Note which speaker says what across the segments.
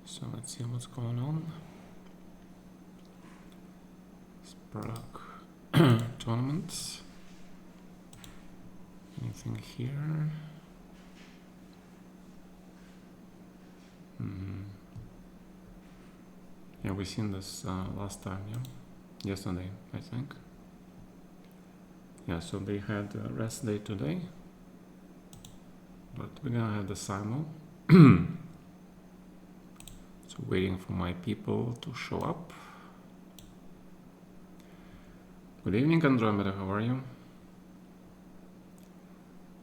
Speaker 1: So let's see what's going on. Spark tournaments. Anything here? Yeah, we seen this last time, yeah? Yesterday, I think. Yeah, so they had a rest day today. But we're gonna have the Simul. So waiting for my people to show up. Good evening, Andromeda, how are you?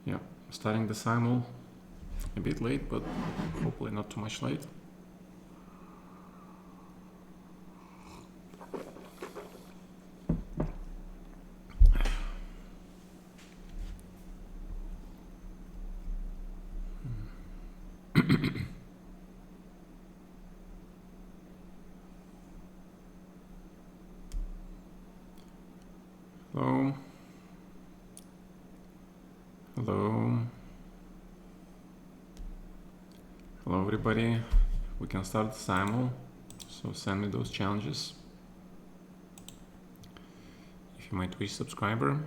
Speaker 1: Yeah, starting the Simul. A bit late, but hopefully not too much late. Hello. Hello. Hello, everybody. We can start the Simul. So send me those challenges. If you might wish, subscriber.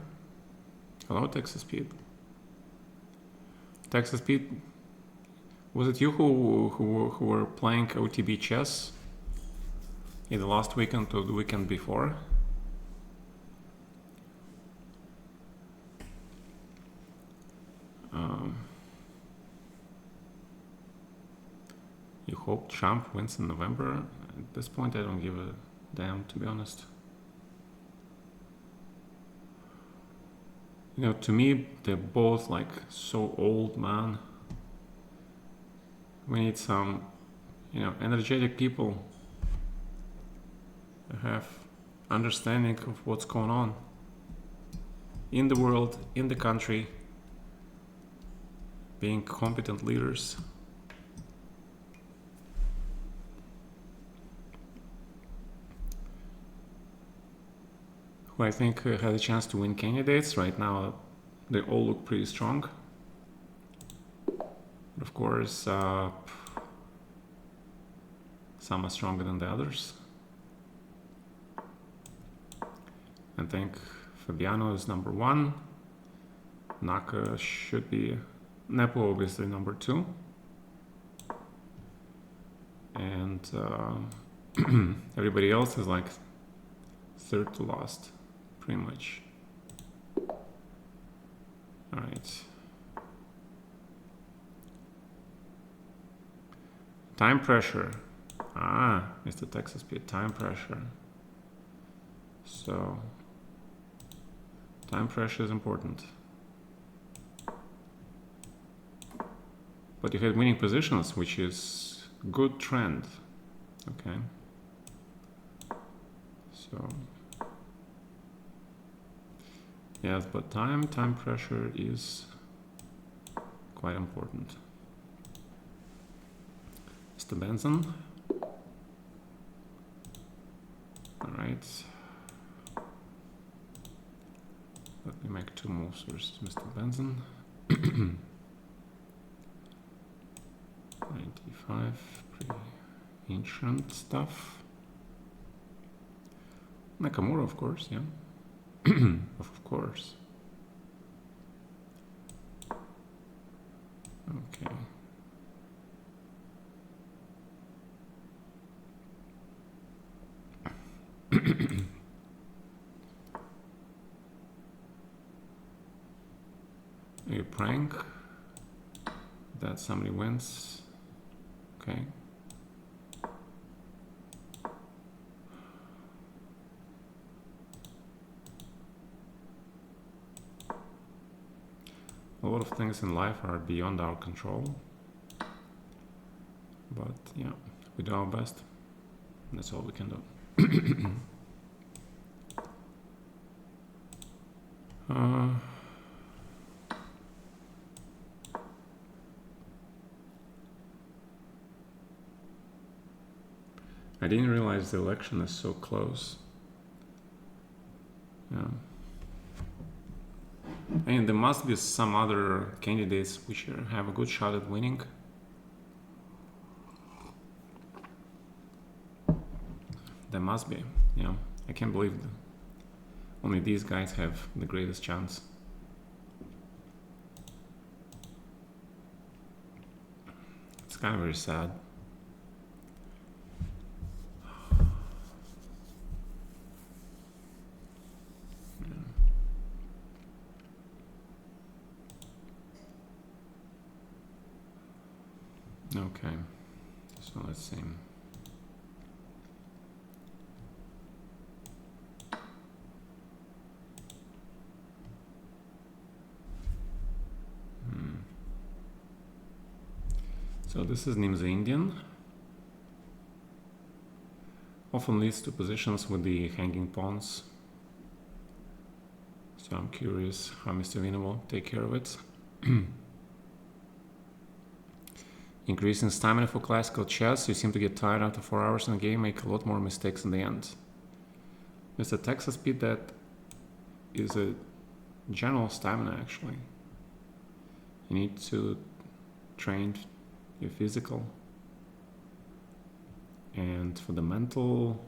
Speaker 1: Hello, Texas Pete. Texas Pete, was it you who were playing OTB chess in the last weekend or the weekend before? You hope Trump wins in November? At this point, I don't give a damn, to be honest. You know, to me, they're both like so old, man. We need some, energetic people who have understanding of what's going on in the world, in the country, being competent leaders. Who I think had a chance to win candidates. Right now, they all look pretty strong. But of course, some are stronger than the others. I think Fabiano is number 1. Naka should be... Nepo obviously number 2. And everybody else is like third to last, pretty much. Alright. Time pressure. Mr. Texas Pete, time pressure. So, time pressure is important. But you had winning positions, which is good trend. Okay. So, yes, but time pressure is quite important. Mr. Benson. All right. Let me make 2 moves versus Mr. Benson. 95, pretty ancient stuff. Nakamura, of course, yeah. Of course. Okay. A prank that somebody wins. Okay. A lot of things in life are beyond our control. But yeah, we do our best. That's all we can do. I didn't realize the election is so close. Yeah. I mean, there must be some other candidates which have a good shot at winning. There must be. Yeah, I can't believe that only these guys have the greatest chance. It's kind of very sad. Okay, so let's see. So this is Nimza Indian. Often leads to positions with the hanging pawns. So I'm curious how Mr. Vina will take care of it. Increasing stamina for classical chess. You seem to get tired after 4 hours in a game, make a lot more mistakes in the end. Mr. Texas Speed, that is a general stamina actually. You need to train your physical. And for the mental,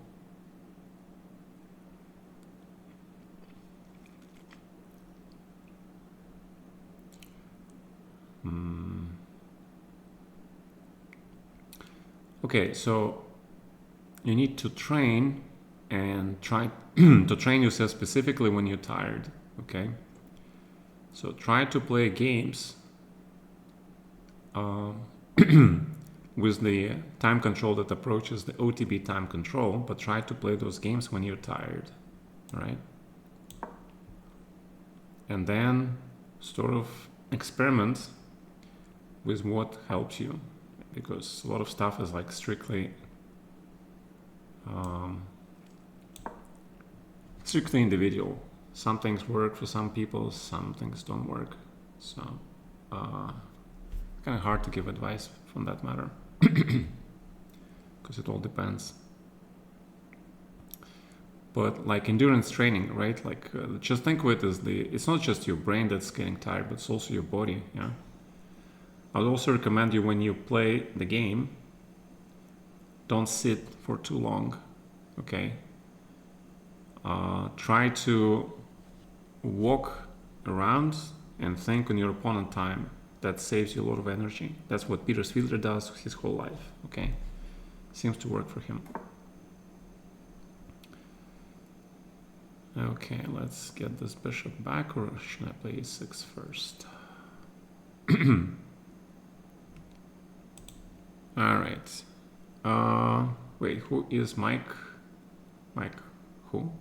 Speaker 1: okay, so you need to train and try to train yourself specifically when you're tired, okay? So try to play games with the time control that approaches the OTB time control, but try to play those games when you're tired, all right? And then sort of experiment with what helps you, because a lot of stuff is like strictly individual. Some things work for some people, some things don't work. So kind of hard to give advice from that matter because it all depends. But like endurance training, right? Like just think of it as it's not just your brain that's getting tired, but it's also your body. Yeah. I would also recommend you, when you play the game, don't sit for too long. Okay. Try to walk around and think on your opponent time. That saves you a lot of energy. That's what Peter Svidler does his whole life. Okay. Seems to work for him. Okay, let's get this bishop back, or should I play e6 first? All right. Wait, who is Mike? Mike, who?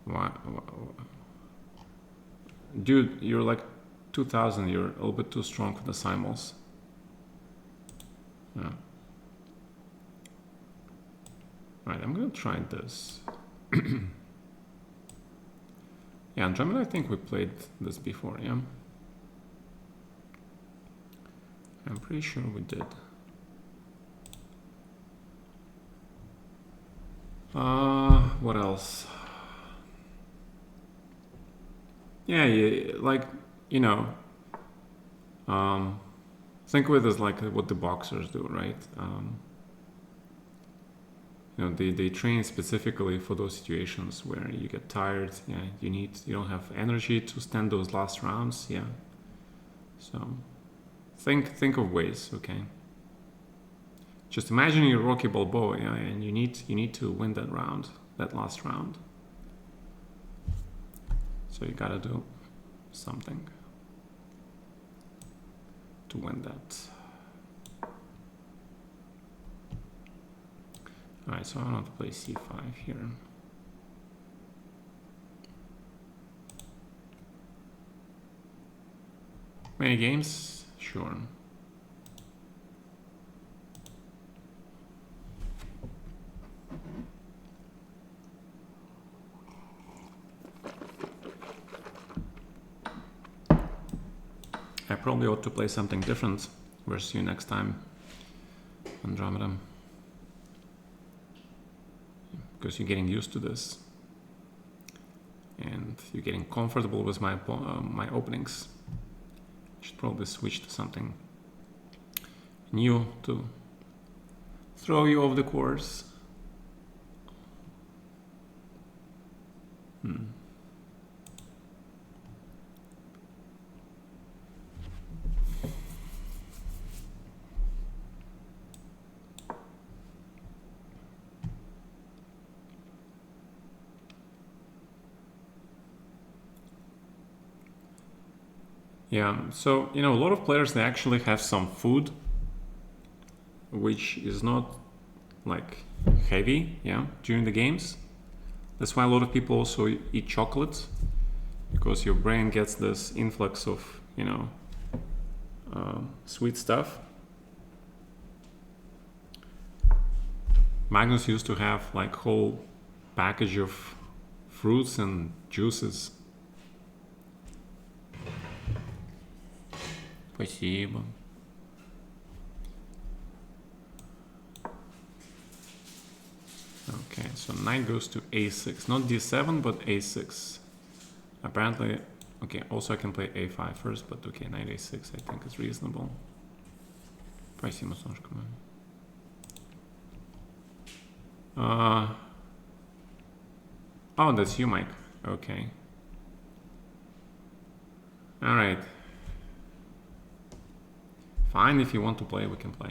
Speaker 1: Why? Dude, you're like 2000. You're a little bit too strong for the simuls. Yeah. Right, I'm gonna try this. Yeah, Andromeda, I think we played this before, yeah? I'm pretty sure we did. What else? Yeah, like, you know, think of it as like what the boxers do, right? You know, they train specifically for those situations where you get tired. Yeah, you don't have energy to stand those last rounds. Yeah, so think of ways. Okay, just imagine you're Rocky Balboa, yeah, and you need to win that round, that last round. So you gotta do something to win that. Alright, so I want to play c5 here. Many games? Sure. I probably ought to play something different. We'll see you next time, Andromeda. Because you're getting used to this and you're getting comfortable with my openings. I should probably switch to something new to throw you off the course. Yeah, so a lot of players, they actually have some food which is not like heavy, yeah, during the games. That's why a lot of people also eat chocolate, because your brain gets this influx of sweet stuff. Magnus used to have like whole package of fruits and juices. Спасибо. Okay, so knight goes to a6. Not d7, but a6. Apparently, okay, also I can play a5 first, but okay, knight a6 I think is reasonable. Спасибо, солнышко. Oh, that's you, Mike. Okay. Alright. Fine, if you want to play, we can play.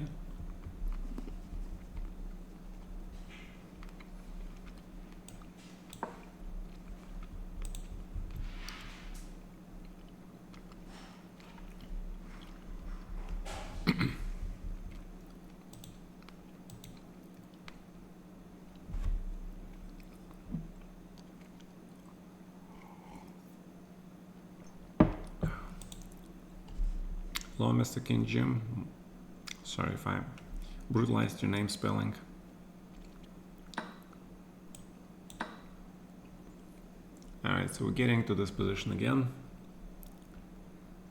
Speaker 1: Hello, Mr. King Jim. Sorry if I brutalized your name spelling. Alright, so we're getting to this position again.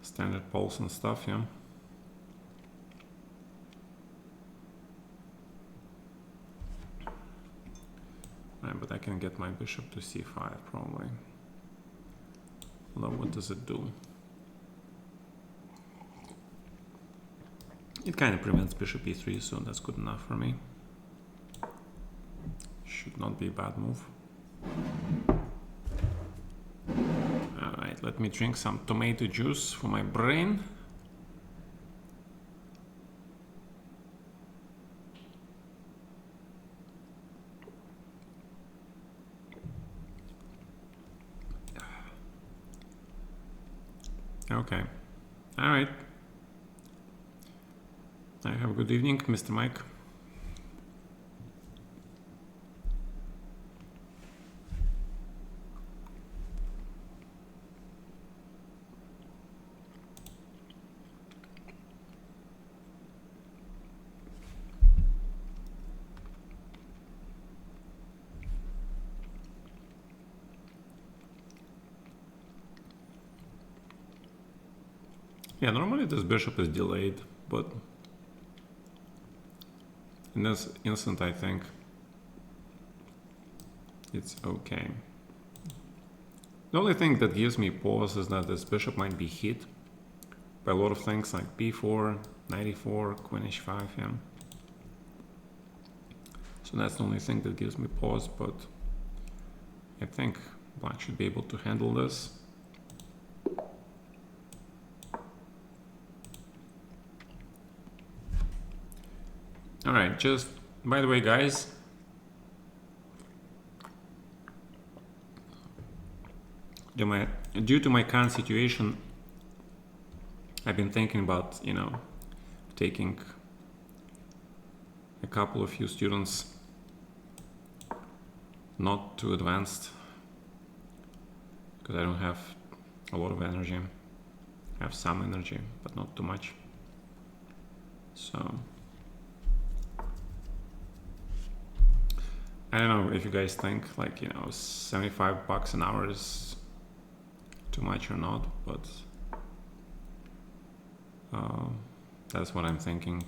Speaker 1: Standard pulse and stuff, yeah. Right, but I can get my bishop to c5 probably. Although, what does it do? It kind of prevents bishop e3, so that's good enough for me. Should not be a bad move. Alright, let me drink some tomato juice for my brain. Okay. Alright. Have a good evening, Mr. Mike. Yeah, normally this bishop is delayed, but in this instant I think it's okay. The only thing that gives me pause is that this bishop might be hit by a lot of things like b4, knight e4, queen h5, yeah. So that's the only thing that gives me pause, but I think black should be able to handle this. Alright, just by the way, guys, due to my current situation, I've been thinking about, taking a couple of few students not too advanced, because I don't have a lot of energy. I have some energy, but not too much. So I don't know if you guys think like, $75 an hour is too much or not, but that's what I'm thinking.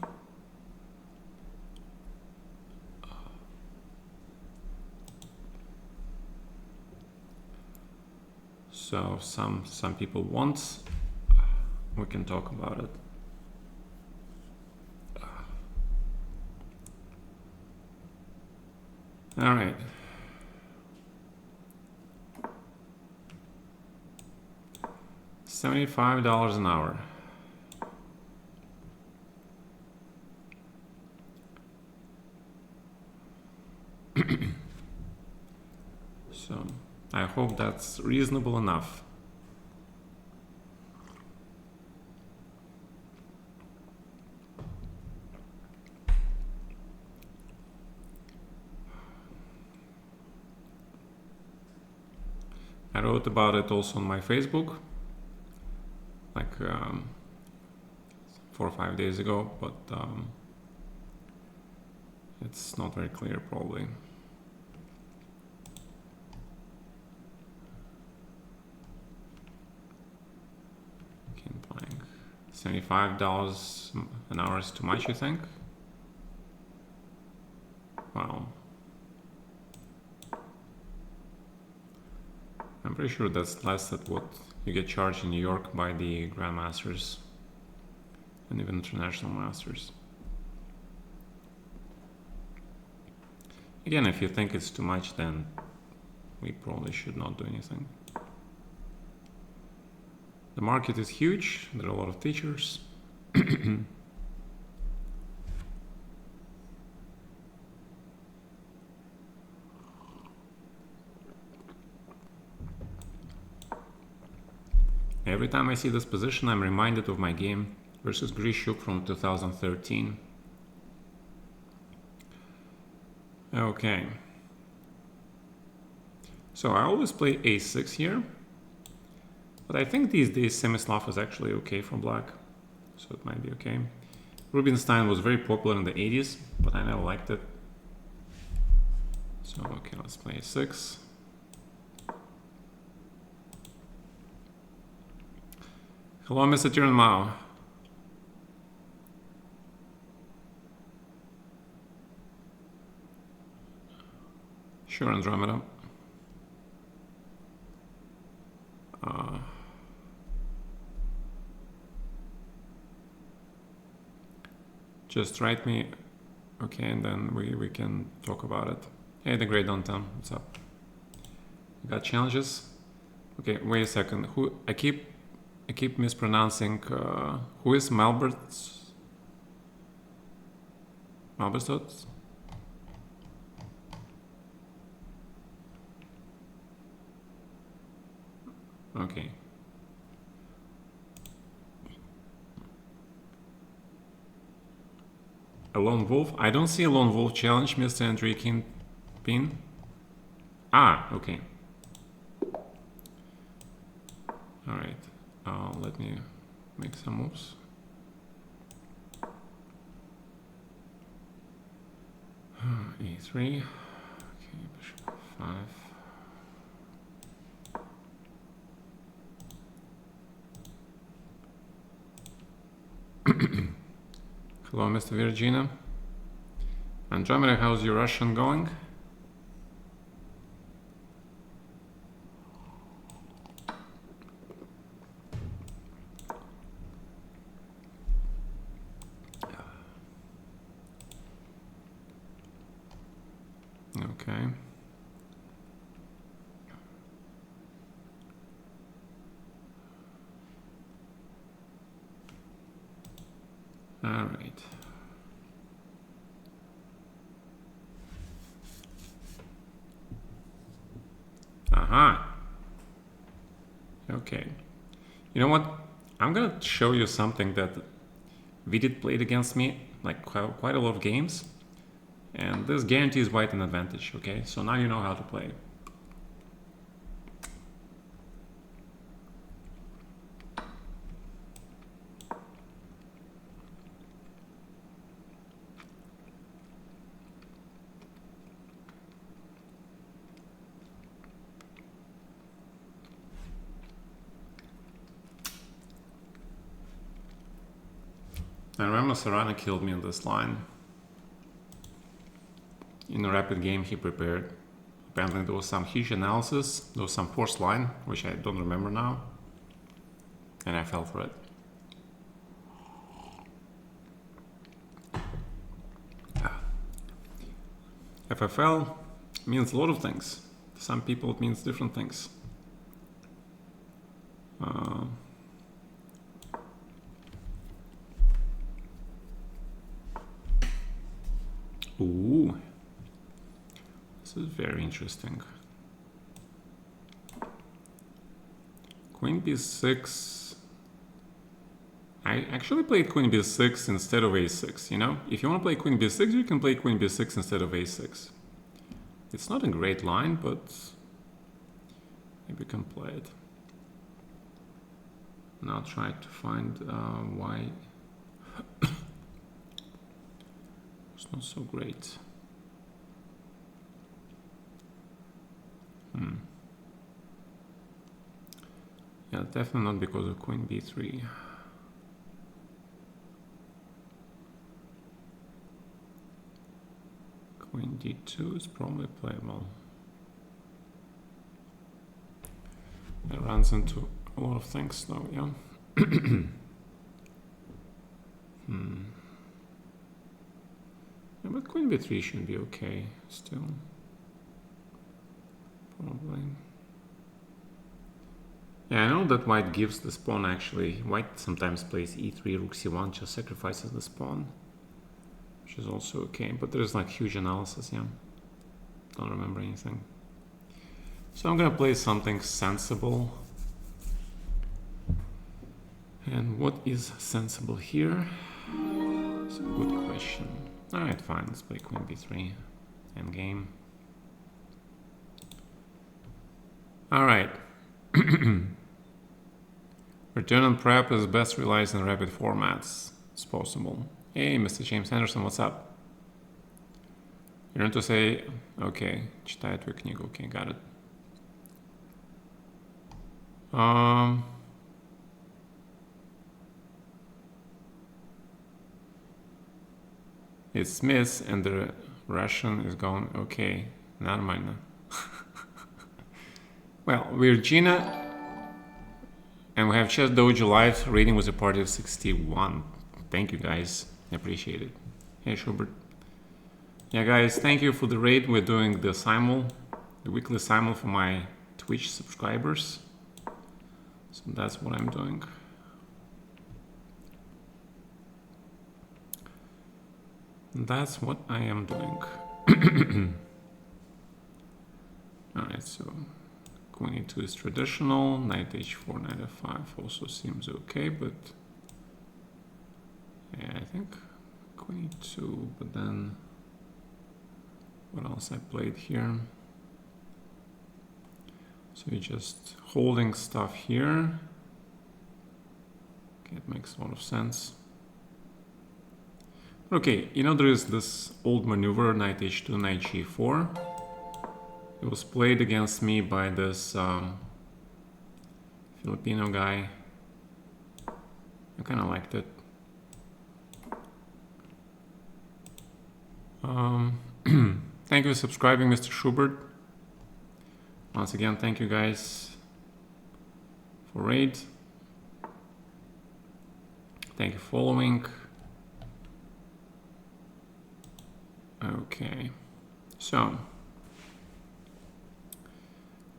Speaker 1: So some people want, we can talk about it. All right. $75 an hour. So I hope that's reasonable enough. I wrote about it also on my Facebook, like 4 or 5 days ago, but it's not very clear probably. Playing. $75 an hour is too much, you think? Well, I'm pretty sure that's less than what you get charged in New York by the Grandmasters and even International Masters. Again, if you think it's too much, then we probably should not do anything. The market is huge, there are a lot of teachers. Every time I see this position, I'm reminded of my game versus Grishuk from 2013. Okay. So I always play a6 here, but I think these days Semislav is actually okay for black, so it might be okay. Rubinstein was very popular in the 80s, but I never liked it. So okay, let's play a6. Hello, Mr. Tiran Mao. Sure, Andromeda. Just write me, okay, and then we can talk about it. Hey, the great downtown, what's up? You got challenges? Okay, wait a second. Who I keep mispronouncing. Who is Malbert? Malbertot? Okay. A lone wolf? I don't see a lone wolf challenge, Mr. Andrei Kingpin. Ah, okay. Alright. Let me make some moves. A3. Okay, bishop 5. Hello, Mr. Virginia. Andromeda, how's your Russian going? Okay. All right. Aha. Okay. You know what? I'm gonna show you something that Vidit played against me, like quite a lot of games. And this guarantees white an advantage, okay? So now you know how to play. I remember Serrano killed me on this line. In a rapid game he prepared. Apparently there was some huge analysis, there was some forced line, which I don't remember now. And I fell for it. FFL, means a lot of things. To some people it means different things. Ooh, this is very interesting. Queen b6. I actually played queen b6 instead of a6, you know? If you want to play queen b6, you can play queen b6 instead of a6. It's not a great line, but maybe you can play it. Now try to find why it's not so great. Yeah, definitely not because of queen b3. Queen d2 is probably playable. It runs into a lot of things though, yeah. Yeah, but queen b3 should be okay still. Probably. Yeah, I know that white gives the pawn actually. White sometimes plays e3, rook c1, just sacrifices the pawn, which is also okay. But there's like huge analysis, yeah. Don't remember anything. So I'm gonna play something sensible. And what is sensible here? It's a good question. Alright, fine, let's play queen b3. Endgame. Alright. Return and prep is best realized in rapid formats. It's possible. Hey, Mr. James Anderson, what's up? You want to say, okay, читаю твою книгу, okay, got it. It's Smith and the Russian is going, okay, нормально. Well, we're Gina, and we have Chess Dojo Live rating with a party of 61. Thank you guys, I appreciate it. Hey Schubert. Yeah guys, thank you for the raid. We're doing the Simul, the weekly Simul for my Twitch subscribers. So that's what I'm doing. That's what I am doing. Alright, so queen e2 is traditional, knight h4, knight f5 also seems okay, but yeah, I think queen e2, but then what else I played here? So you're just holding stuff here. Okay, it makes a lot of sense. Okay, you know there is this old maneuver, knight h2, knight g4. It was played against me by this Filipino guy. I kind of liked it. Thank you for subscribing, Mr. Schubert. Once again, thank you guys for raid. Thank you for following. Okay, so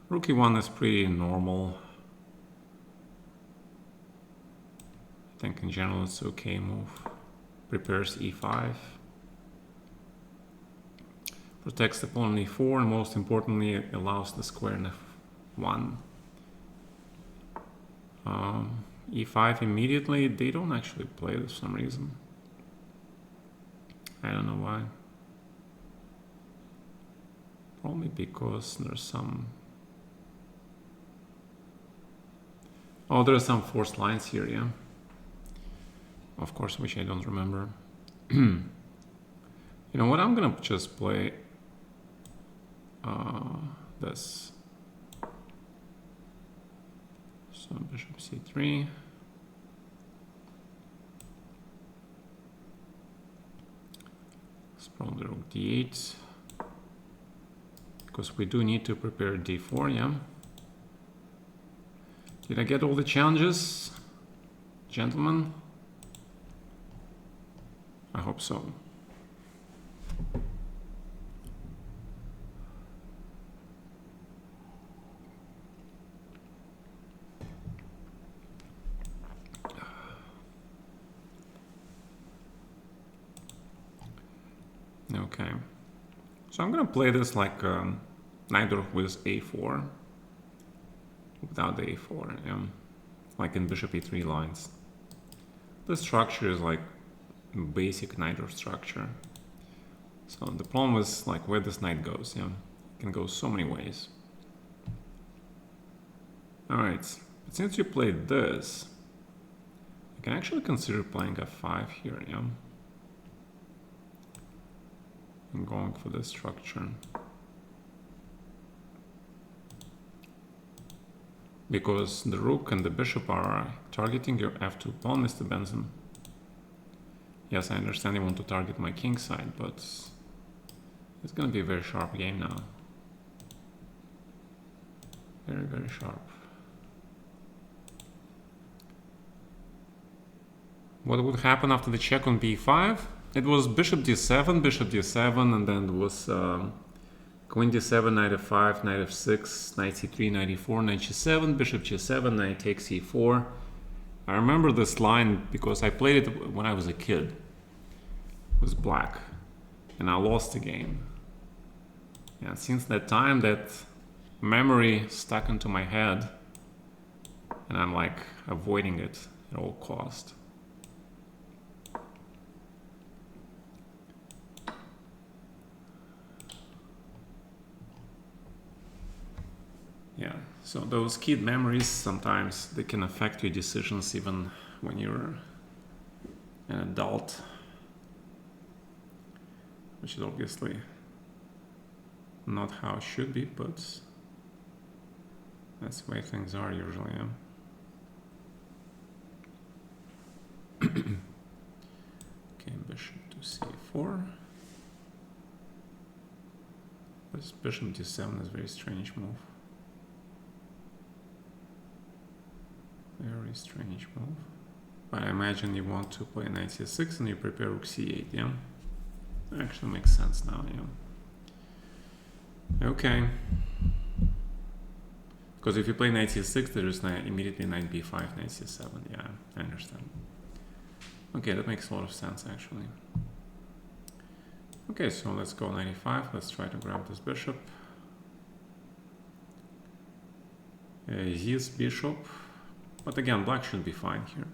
Speaker 1: rook e1 is pretty normal. I think in general it's okay move. Prepares e5. Protects the pawn on e4 and most importantly it allows the square in f1. e5 immediately, they don't actually play it for some reason. I don't know why. Probably because there's some... Oh, there are some forced lines here, yeah. Of course, which I don't remember. You know what, I'm gonna just play this. So bishop c3. It's probably rook d8. Because we do need to prepare d4, yeah. Did I get all the challenges, gentlemen? I hope so. Okay. So I'm gonna play this like knight with a4 without the a4, like in bishop e3 lines. This structure is like basic knight structure. So the problem is like where this knight goes, it can go so many ways. Alright, but since you played this, you can actually consider playing f5 here, I'm going for this structure. Because the rook and the bishop are targeting your f2 pawn, Mr. Benson. Yes, I understand you want to target my king side, but it's gonna be a very sharp game now. Very, very sharp. What would happen after the check on b5? It was bishop d7, and then it was queen d7, knight f5, knight f6, knight c3, knight e4, knight g7, bishop g7, knight takes e4. I remember this line because I played it when I was a kid. It was black, and I lost the game. And since that time, that memory stuck into my head, and I'm like avoiding it at all cost. Yeah, so those kid memories, sometimes they can affect your decisions even when you're an adult, which is obviously not how it should be, but that's the way things are usually, Okay, bishop to c4. This bishop d7 is a very strange move. Very strange move. But I imagine you want to play knight c6 and you prepare rook c8, That actually makes sense now, Okay. Because if you play knight c6, there is immediately knight b5, knight c7. Yeah, I understand. Okay, that makes a lot of sense, actually. Okay, so let's go knight e5. Let's try to grab this bishop. This bishop. But again, black should be fine here.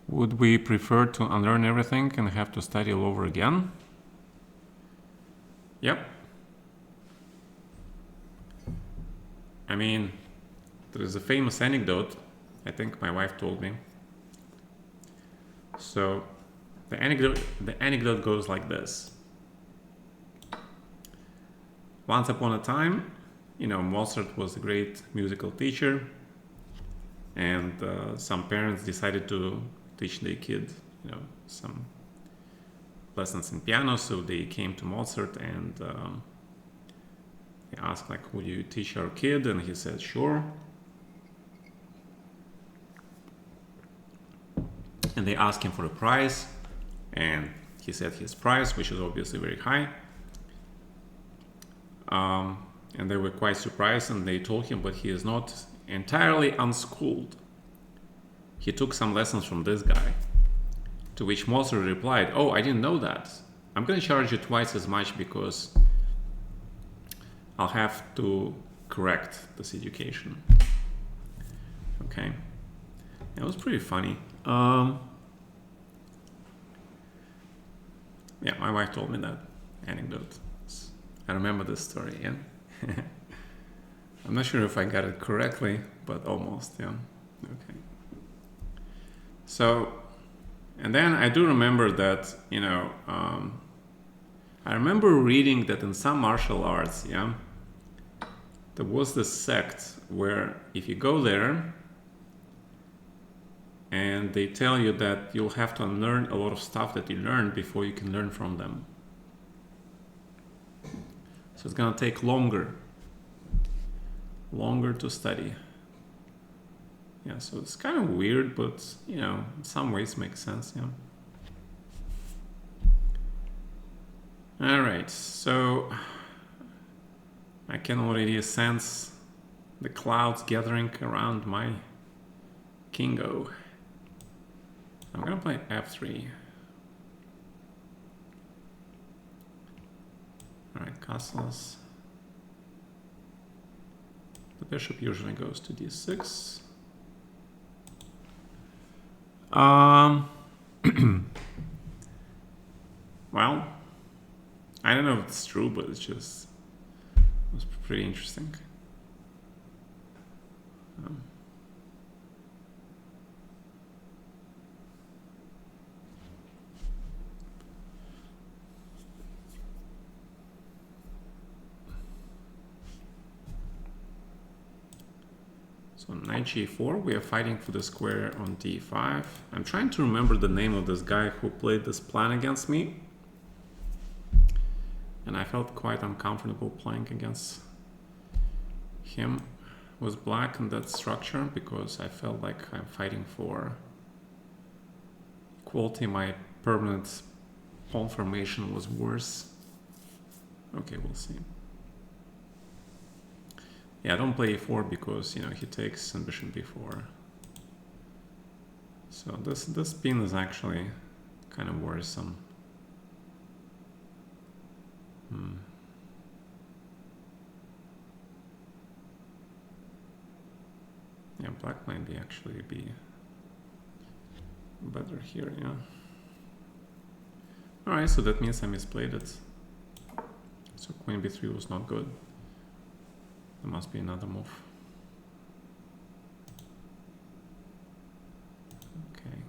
Speaker 1: Would we prefer to unlearn everything and have to study all over again? Yep. I mean, there is a famous anecdote, I think my wife told me. So the anecdote goes like this. Once upon a time, Mozart was a great musical teacher, and some parents decided to teach their kid, some lessons in piano. So they came to Mozart and they asked, like, would you teach our kid? And he said, sure. And they asked him for a price, and he said his price, which is obviously very high. And they were quite surprised, and they told him, but he is not entirely unschooled. He took some lessons from this guy. To which Mozart replied, oh, I didn't know that. I'm going to charge you twice as much because I'll have to correct this education. Okay. It was pretty funny. Yeah, my wife told me that anecdote. I remember this story, I'm not sure if I got it correctly, but almost, Okay. So, and then I do remember that, I remember reading that in some martial arts, there was this sect where if you go there and they tell you that you'll have to unlearn a lot of stuff that you learned before you can learn from them. So it's gonna take longer to study. Yeah, so it's kind of weird, but in some ways makes sense, All right, so I can already sense the clouds gathering around my kingo. I'm gonna play f3. castles. The bishop usually goes to d6. Well, I don't know if it's true, but it was pretty interesting. So knight g4, we are fighting for the square on d5. I'm trying to remember the name of this guy who played this plan against me. And I felt quite uncomfortable playing against him with black in that structure because I felt like I'm fighting for equality. My permanent pawn formation was worse. Okay, we'll see. Yeah, don't play e4 because, you know, he takes and bishop b4. So this pin is actually kind of worrisome. Yeah, black might be actually be better here, yeah. Alright, so that means I misplayed it. So queen b3 was not good. There must be another move. Okay.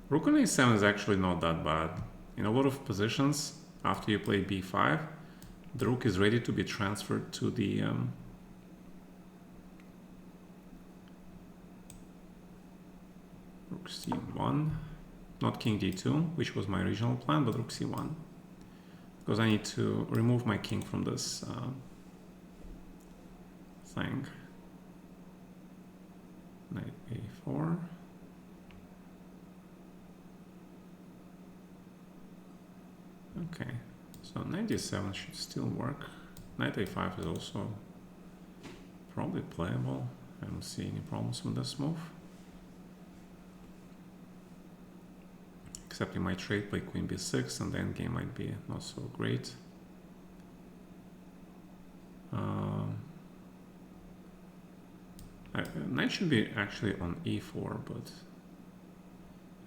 Speaker 1: Rook on a7 is actually not that bad. In a lot of positions, after you play b5, the rook is ready to be transferred to the rook c1, not king d2, which was my original plan, but rook c1. Because I need to remove my king from this thing. Knight a4. Okay, so knight d7 should still work. Knight a5 is also probably playable. I don't see any problems with this move. Except you might trade play queen b6 and the endgame might be not so great. Knight should be actually on e4, but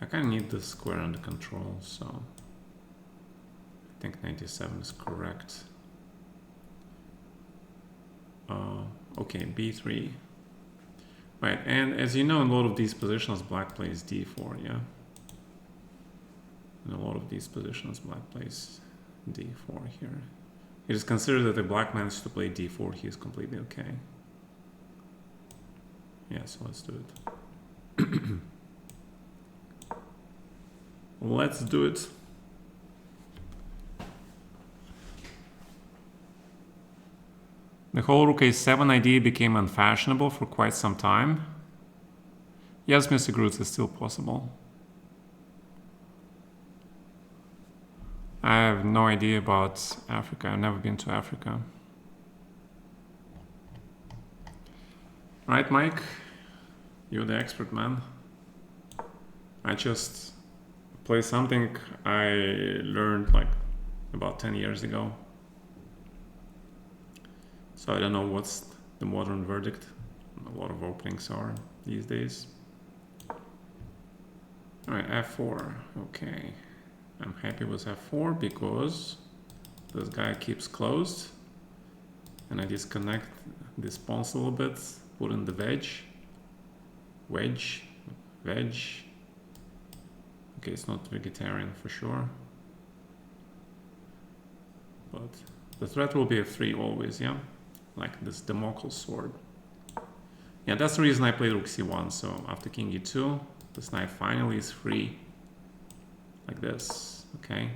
Speaker 1: I kind of need this square under control, so I think knight d7 is correct. Okay, b3. Right, and as you know, in a lot of these positions, black plays d4, yeah? In a lot of these positions, black plays d4 here. It is considered that if black manages to play d4, he is completely okay. Yeah, so let's do it. Let's do it. The whole rook a7 idea became unfashionable for quite some time. Yes, Mr. Groots, is still possible. I have no idea about Africa. I've never been to Africa. Right, Mike? You're the expert, man. I just play something I learned like about 10 years ago. So I don't know what's the modern verdict. A lot of openings are these days. All right, f4. Okay. I'm happy with f4 because this guy keeps closed. And I disconnect these pawns a little bit, put in the wedge. Wedge. Wedge. Okay, it's not vegetarian for sure. But the threat will be f3 always, yeah? Like this Damocles sword. Yeah, that's the reason I played rook c1. So after king e2, this knight finally is free. Like this, okay?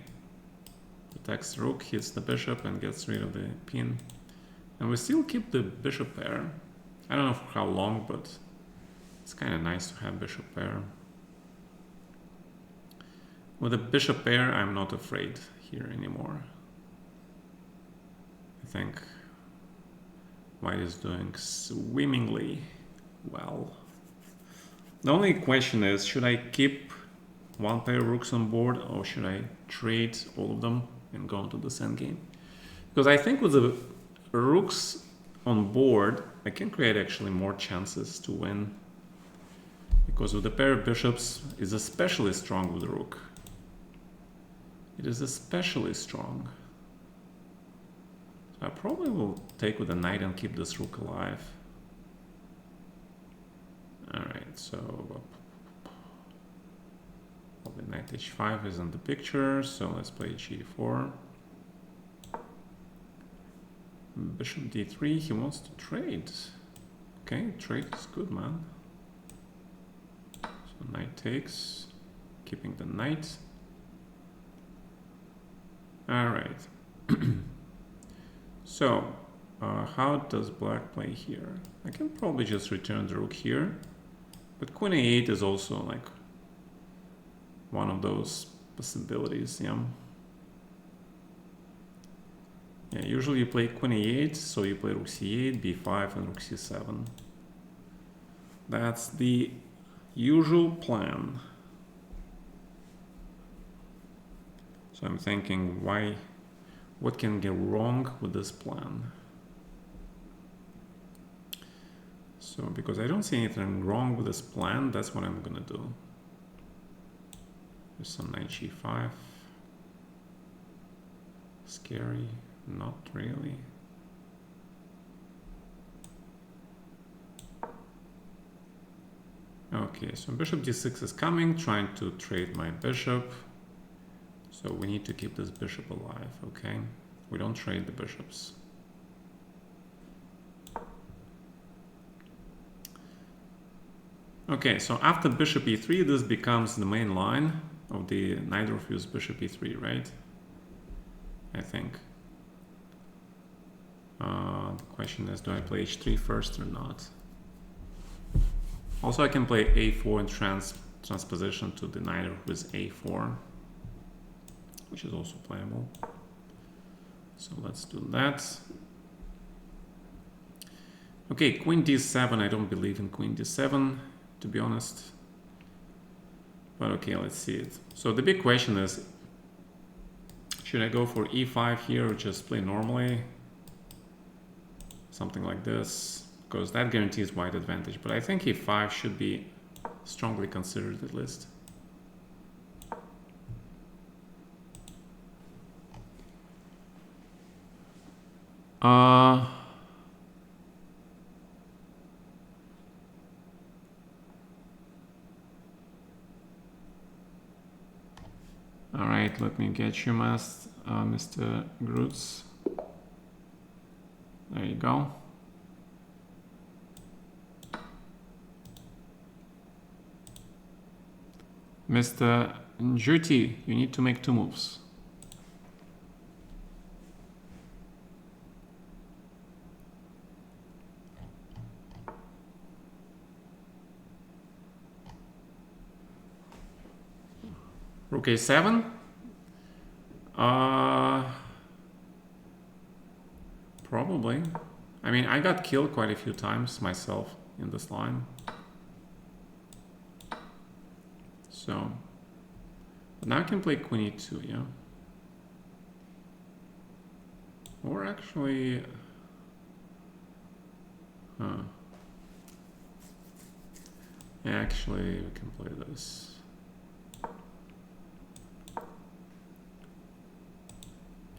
Speaker 1: Protects the rook, hits the bishop and gets rid of the pin. And we still keep the bishop pair. I don't know for how long, but it's kind of nice to have bishop pair. With a bishop pair, I'm not afraid here anymore. I think white is doing swimmingly well. The only question is, should I keep one pair of rooks on board or should I trade all of them? and go into this endgame. Because I think with the rooks on board, I can create actually more chances to win. Because with the pair of bishops, is especially strong with the rook. It is especially strong. So I probably will take with the knight and keep this rook alive. Alright, so probably knight h5 is in the picture, so let's play g4. Bishop d3, he wants to trade. Okay, trade is good, man. So knight takes, keeping the knight. Alright. So, how does black play here? I can probably just return the rook here. But queen a8 is also like one of those possibilities, yeah. Yeah, usually you play queen a8, so you play rook c8, b5, and rook c7. That's the usual plan. So I'm thinking, what can go wrong with this plan? So because I don't see anything wrong with this plan, that's what I'm gonna do. There's some knight g5. Scary, not really. Okay, so bishop d6 is coming, trying to trade my bishop. So we need to keep this bishop alive, okay? We don't trade the bishops. Okay, so after bishop e3, this becomes the main line of the neither of use bishop e3, right? I think. The question is, do I play h3 first or not? Also, I can play a4 in transposition to the neither with a4, which is also playable. So let's do that. Okay, queen d7. I don't believe in queen d7, to be honest. But okay, let's see it. So the big question is, should I go for e5 here or just play normally? Something like this, because that guarantees white advantage. But I think e5 should be strongly considered at least. All right, let me get you, Mr. Grutz. There you go. Mr. Njuti, you need to make 2 moves. Rook a7. Probably. I mean, I got killed quite a few times myself in this line. So, but now I can play queen e2, yeah? Or actually, yeah, actually, we can play this.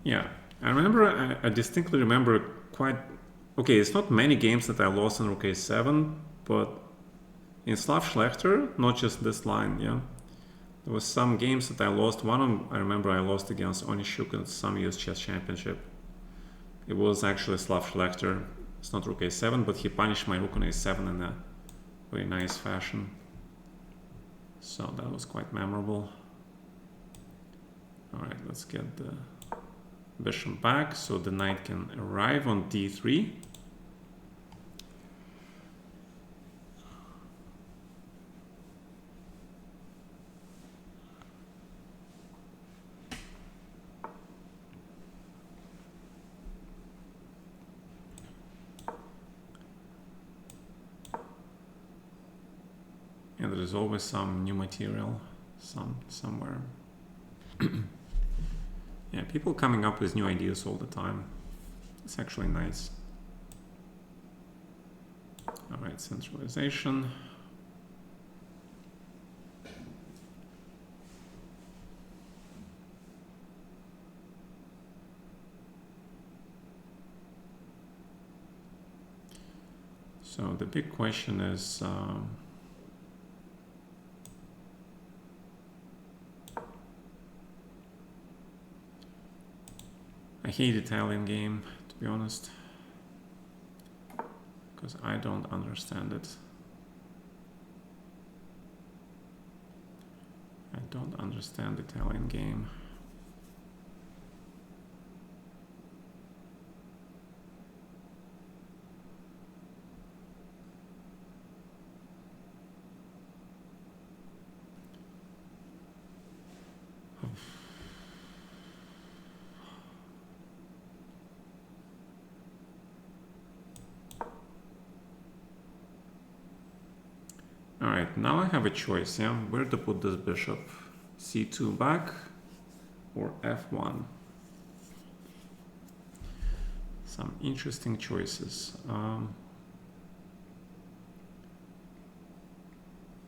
Speaker 1: Yeah, I distinctly remember quite, okay, it's not many games that I lost in rook a7, but in Slav Schlechter, not just this line, yeah, there was some games that I lost. One of them, I remember I lost against Onishuk in some US chess championship. It was actually Slav Schlechter. It's not rook a7, but he punished my rook on a7 in a very nice fashion. So that was quite memorable. All right, let's get the bishop back so the knight can arrive on d3. And there is always some new material somewhere. Yeah, people coming up with new ideas all the time. It's actually nice. All right, centralization. So the big question is, I hate Italian game, to be honest, because I don't understand it. I don't understand Italian game. All right, now I have a choice, yeah, where to put this bishop. C2 back or F1. Some interesting choices.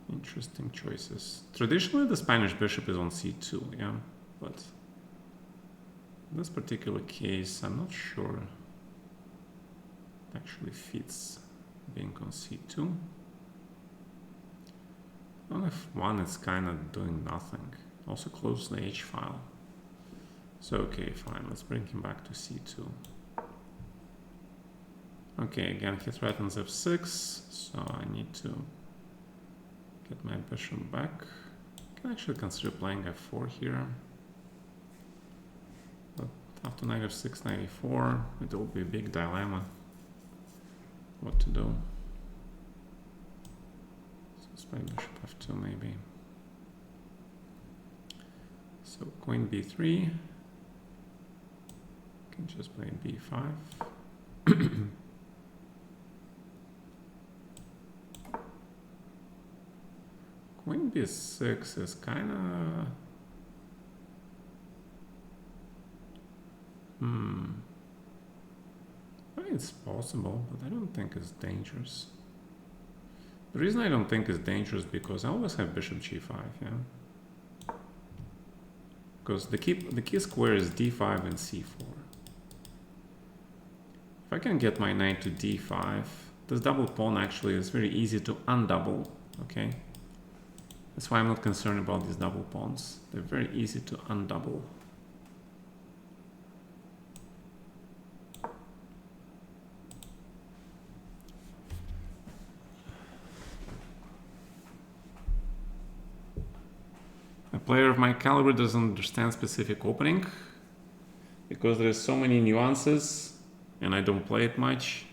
Speaker 1: Interesting choices. Traditionally, the Spanish bishop is on C2, yeah, but in this particular case, I'm not sure it actually fits being on C2. On F1, it's kind of doing nothing. Also close the H file. So, okay, fine, let's bring him back to C2. Okay, again, he threatens F6, so I need to get my bishop back. I can actually consider playing F4 here. But after knight F6, knight E4, it will be a big dilemma what to do. So let's play bishop F2 maybe. So queen B3. Can just play B5. Queen B6 is kind of... I mean, it's possible, but I don't think it's dangerous. The reason I don't think it's dangerous is because I always have bishop G5, yeah? Because the key square is D5 and C4. If I can get my knight to D5, this double pawn actually is very easy to undouble, okay? That's why I'm not concerned about these double pawns. They're very easy to undouble. A player of my caliber doesn't understand specific opening because there's so many nuances and I don't play it much.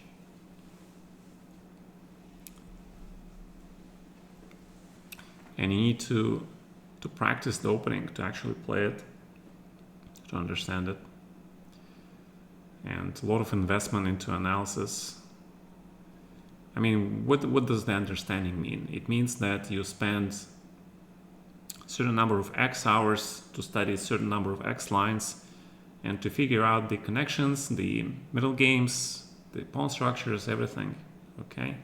Speaker 1: And you need to practice the opening to actually play it, to understand it. And a lot of investment into analysis. I mean, what does the understanding mean? It means that you spend a certain number of X hours to study a certain number of X lines and to figure out the connections, the middle games, the pawn structures, everything, okay?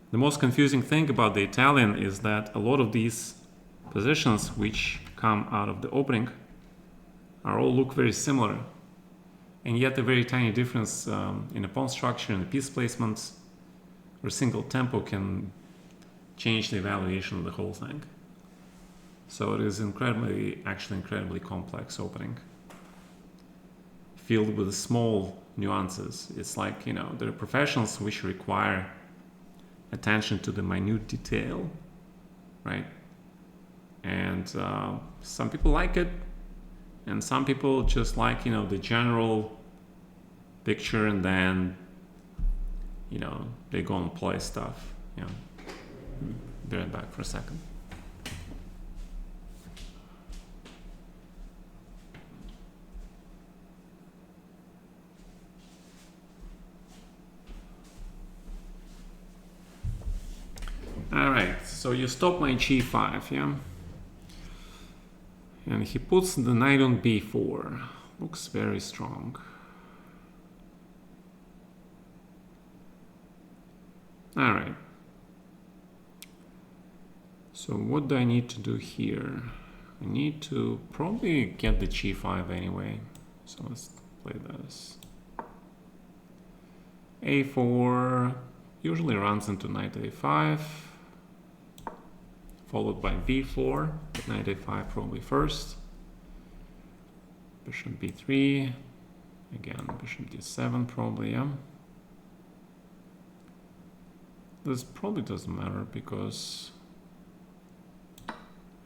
Speaker 1: The most confusing thing about the Italian is that a lot of these positions which come out of the opening all look very similar, and yet a very tiny difference in the pawn structure and the piece placements or a single tempo can change the evaluation of the whole thing. So it is actually incredibly complex opening, filled with small nuances. It's like, you know, there are professions which require attention to the minute detail, right? And some people like it, and some people just like, you know, the general picture, and then, you know, they go and play stuff. Yeah. Be right back for a second. All right, so you stop my G5, yeah? And he puts the knight on b4. Looks very strong. All right. So what do I need to do here? I need to probably get the g5 anyway. So let's play this. a4 usually runs into knight a5, followed by b4, but knight a5 probably first. Bishop b3, again bishop d7 probably, yeah. This probably doesn't matter because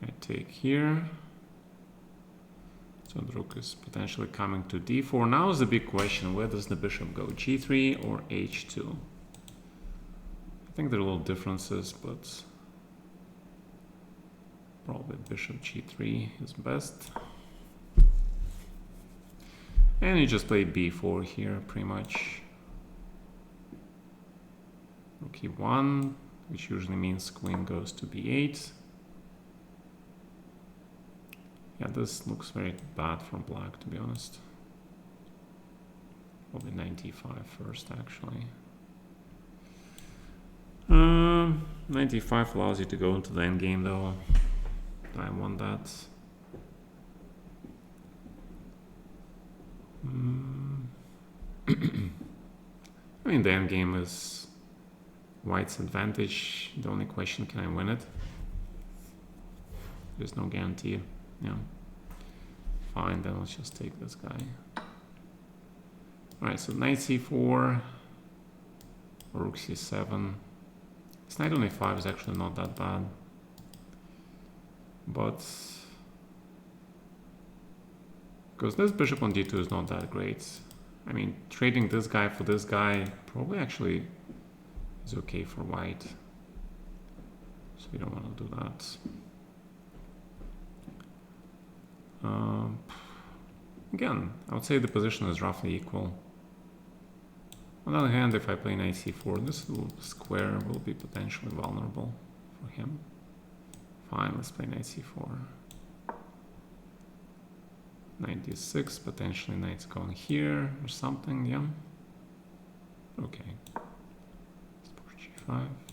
Speaker 1: I take here. So the rook is potentially coming to d4. Now is the big question, where does the bishop go? g3 or h2? I think there are little differences, but probably bishop g3 is best. And you just play b4 here, pretty much. Rook e1, which usually means queen goes to b8. Yeah, this looks very bad for black, to be honest. Probably knight d5 first, actually. Knight d5 allows you to go into the endgame, though. I want that. I mean, the endgame is white's advantage. The only question, can I win it? There's no guarantee. Yeah. Fine, then let's just take this guy. Alright, so knight c4, rook c7. This knight on a5 is actually not that bad. But because this bishop on d2 is not that great. I mean, trading this guy for this guy probably actually is okay for white. So you don't want to do that. Again, I would say the position is roughly equal. On the other hand, if I play knight c4, this little square will be potentially vulnerable for him. Fine, let's play knight c4. Knight d6, potentially knight's going here or something, yeah. Okay. Let's push g5,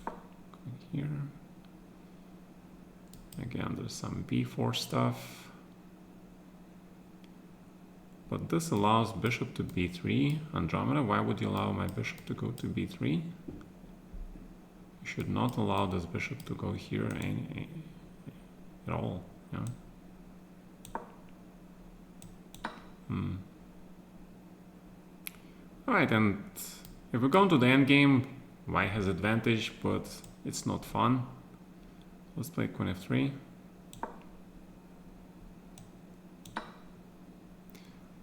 Speaker 1: going here. Again, there's some b4 stuff. But this allows bishop to b3. Andromeda, why would you allow my bishop to go to b3? You should not allow this bishop to go here at all. Yeah. Alright, and if we go into the endgame, white has advantage, but it's not fun. Let's play queen f3.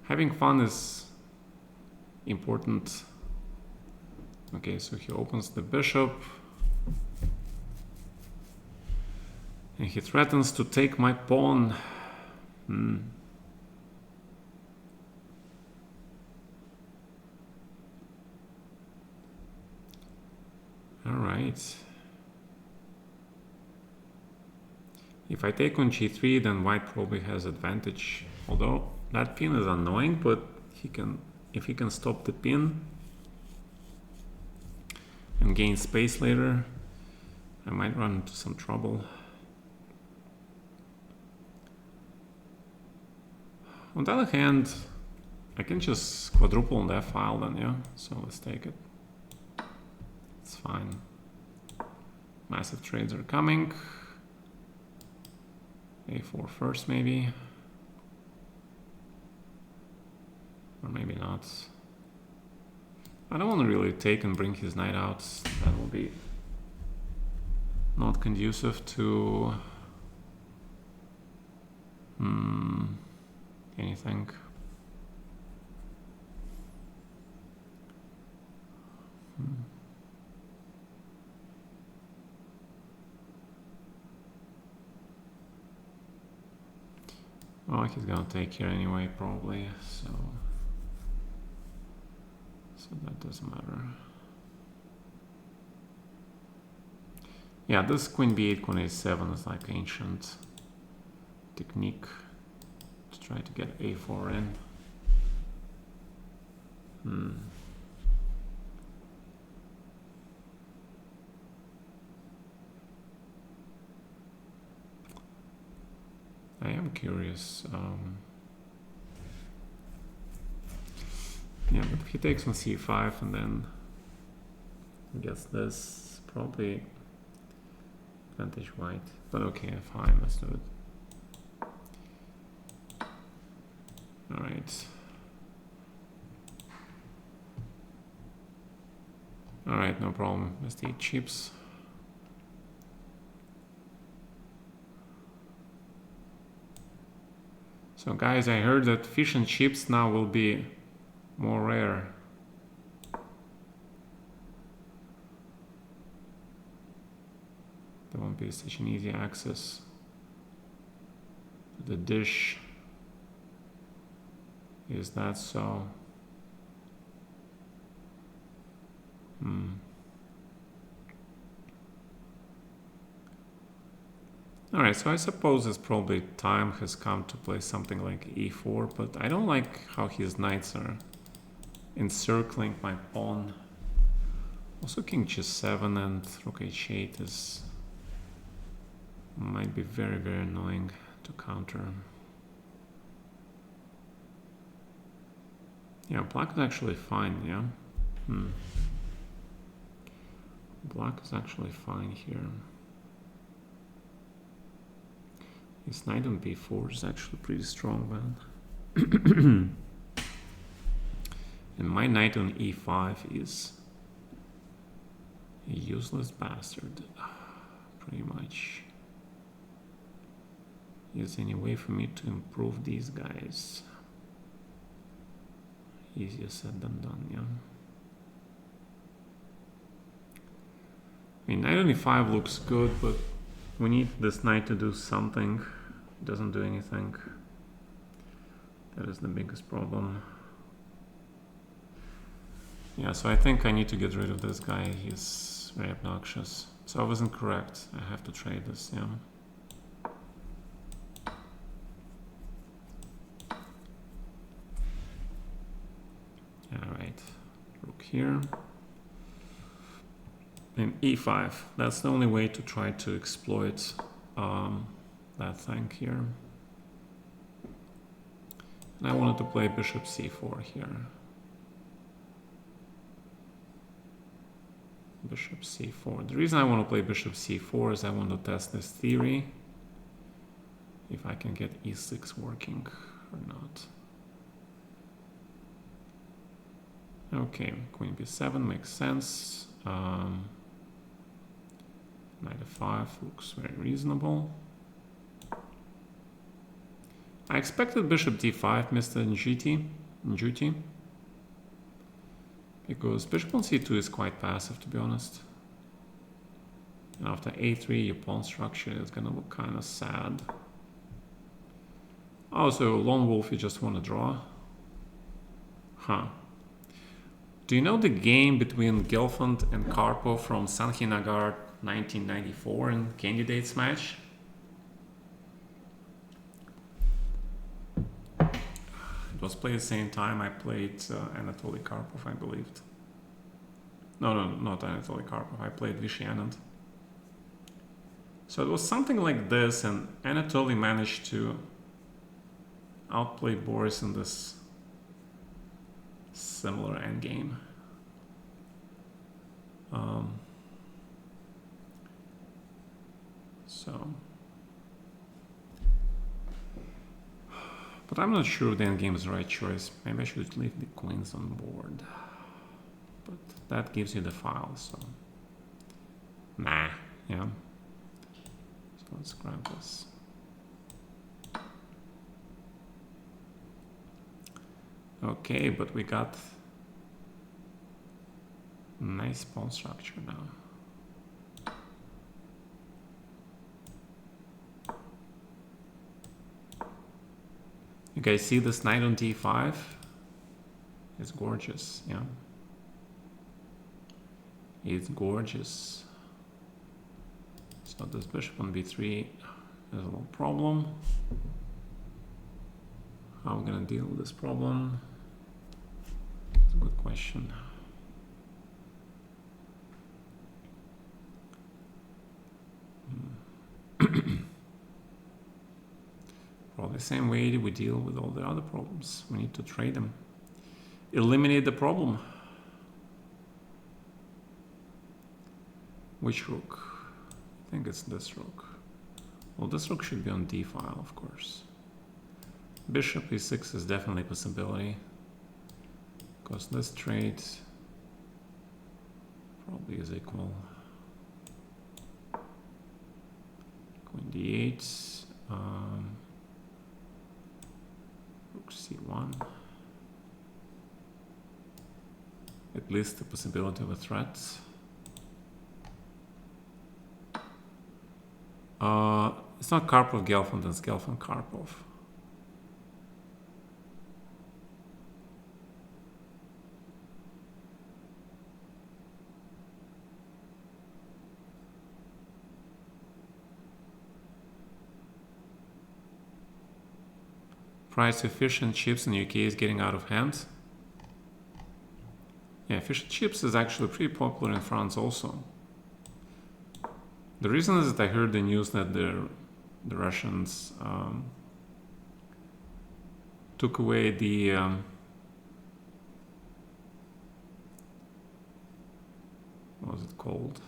Speaker 1: Having fun is important. Okay, so he opens the bishop. And he threatens to take my pawn. All right. If I take on g3, then white probably has advantage. Although that pin is annoying, but if he can stop the pin and gain space later, I might run into some trouble. On the other hand, I can just quadruple on that file then, yeah? So let's take it. It's fine. Massive trades are coming. a4 first, maybe. Or maybe not. I don't want to really take and bring his knight out. That will be not conducive to anything. Well, he's gonna take here anyway, probably, so that doesn't matter. Yeah, this queen b8, queen a7 is like ancient technique. Try to get a4 in. I am curious. Yeah, but if he takes on c5 and then gets this, probably advantage white. But okay, fine, let's do it. Alright. Alright, no problem. Let's take chips. So guys, I heard that fish and chips now will be more rare. There won't be such an easy access to the dish. Is that so? Alright, so I suppose it's probably time has come to play something like e4, but I don't like how his knights are encircling my pawn. Also king g7 and rook h8 is might be very, very annoying to counter. Yeah, black is actually fine, yeah? Black is actually fine here. His knight on b4 is actually pretty strong, man. And my knight on e5 is a useless bastard, pretty much. Is there any way for me to improve these guys? Easier said than done, yeah. I mean, knight on e5 looks good, but we need this knight to do something. It doesn't do anything. That is the biggest problem. Yeah, so I think I need to get rid of this guy. He's very obnoxious. So I wasn't correct. I have to trade this, yeah. Alright, rook here. And e5. That's the only way to try to exploit that thing here. And I wanted to play bishop c4 here. Bishop c4. The reason I want to play bishop c4 is I want to test this theory. If I can get e6 working or not. Okay, queen b7 makes sense. Knight f5 looks very reasonable. I expected bishop d5, Mr. Njuti, because bishop on c2 is quite passive, to be honest. And after a3, your pawn structure is gonna look kind of sad. Oh, so lone wolf, you just want to draw? Huh. Do you know the game between Gelfand and Karpov from Sankhinagar 1994 in Candidates match? It was played at the same time I played Anatoly Karpov, I believed. No, not Anatoly Karpov. I played Vishy Anand. So it was something like this, and Anatoly managed to outplay Boris in this similar endgame. But I'm not sure the endgame is the right choice. Maybe I should leave the queens on board. But that gives you the file, so... Nah, yeah. So let's grab this. Okay, but we got nice pawn structure now. You guys see this knight on d5? It's gorgeous, yeah. It's gorgeous. So this bishop on b3 is a little problem. How am I gonna deal with this problem? It's a good question. Probably the same way we deal with all the other problems. We need to trade them. Eliminate the problem. Which rook? I think it's this rook. Well, this rook should be on d file, of course. Bishop e6 is definitely a possibility. Because this trade probably is equal. Queen d8. Rook c1. At least the possibility of a threat. It's not Karpov-Gelfand, it's Gelfand-Karpov. Price of fish and chips in the UK is getting out of hand. Yeah, fish and chips is actually pretty popular in France also. The reason is that I heard the news that the Russians took away the what was it called?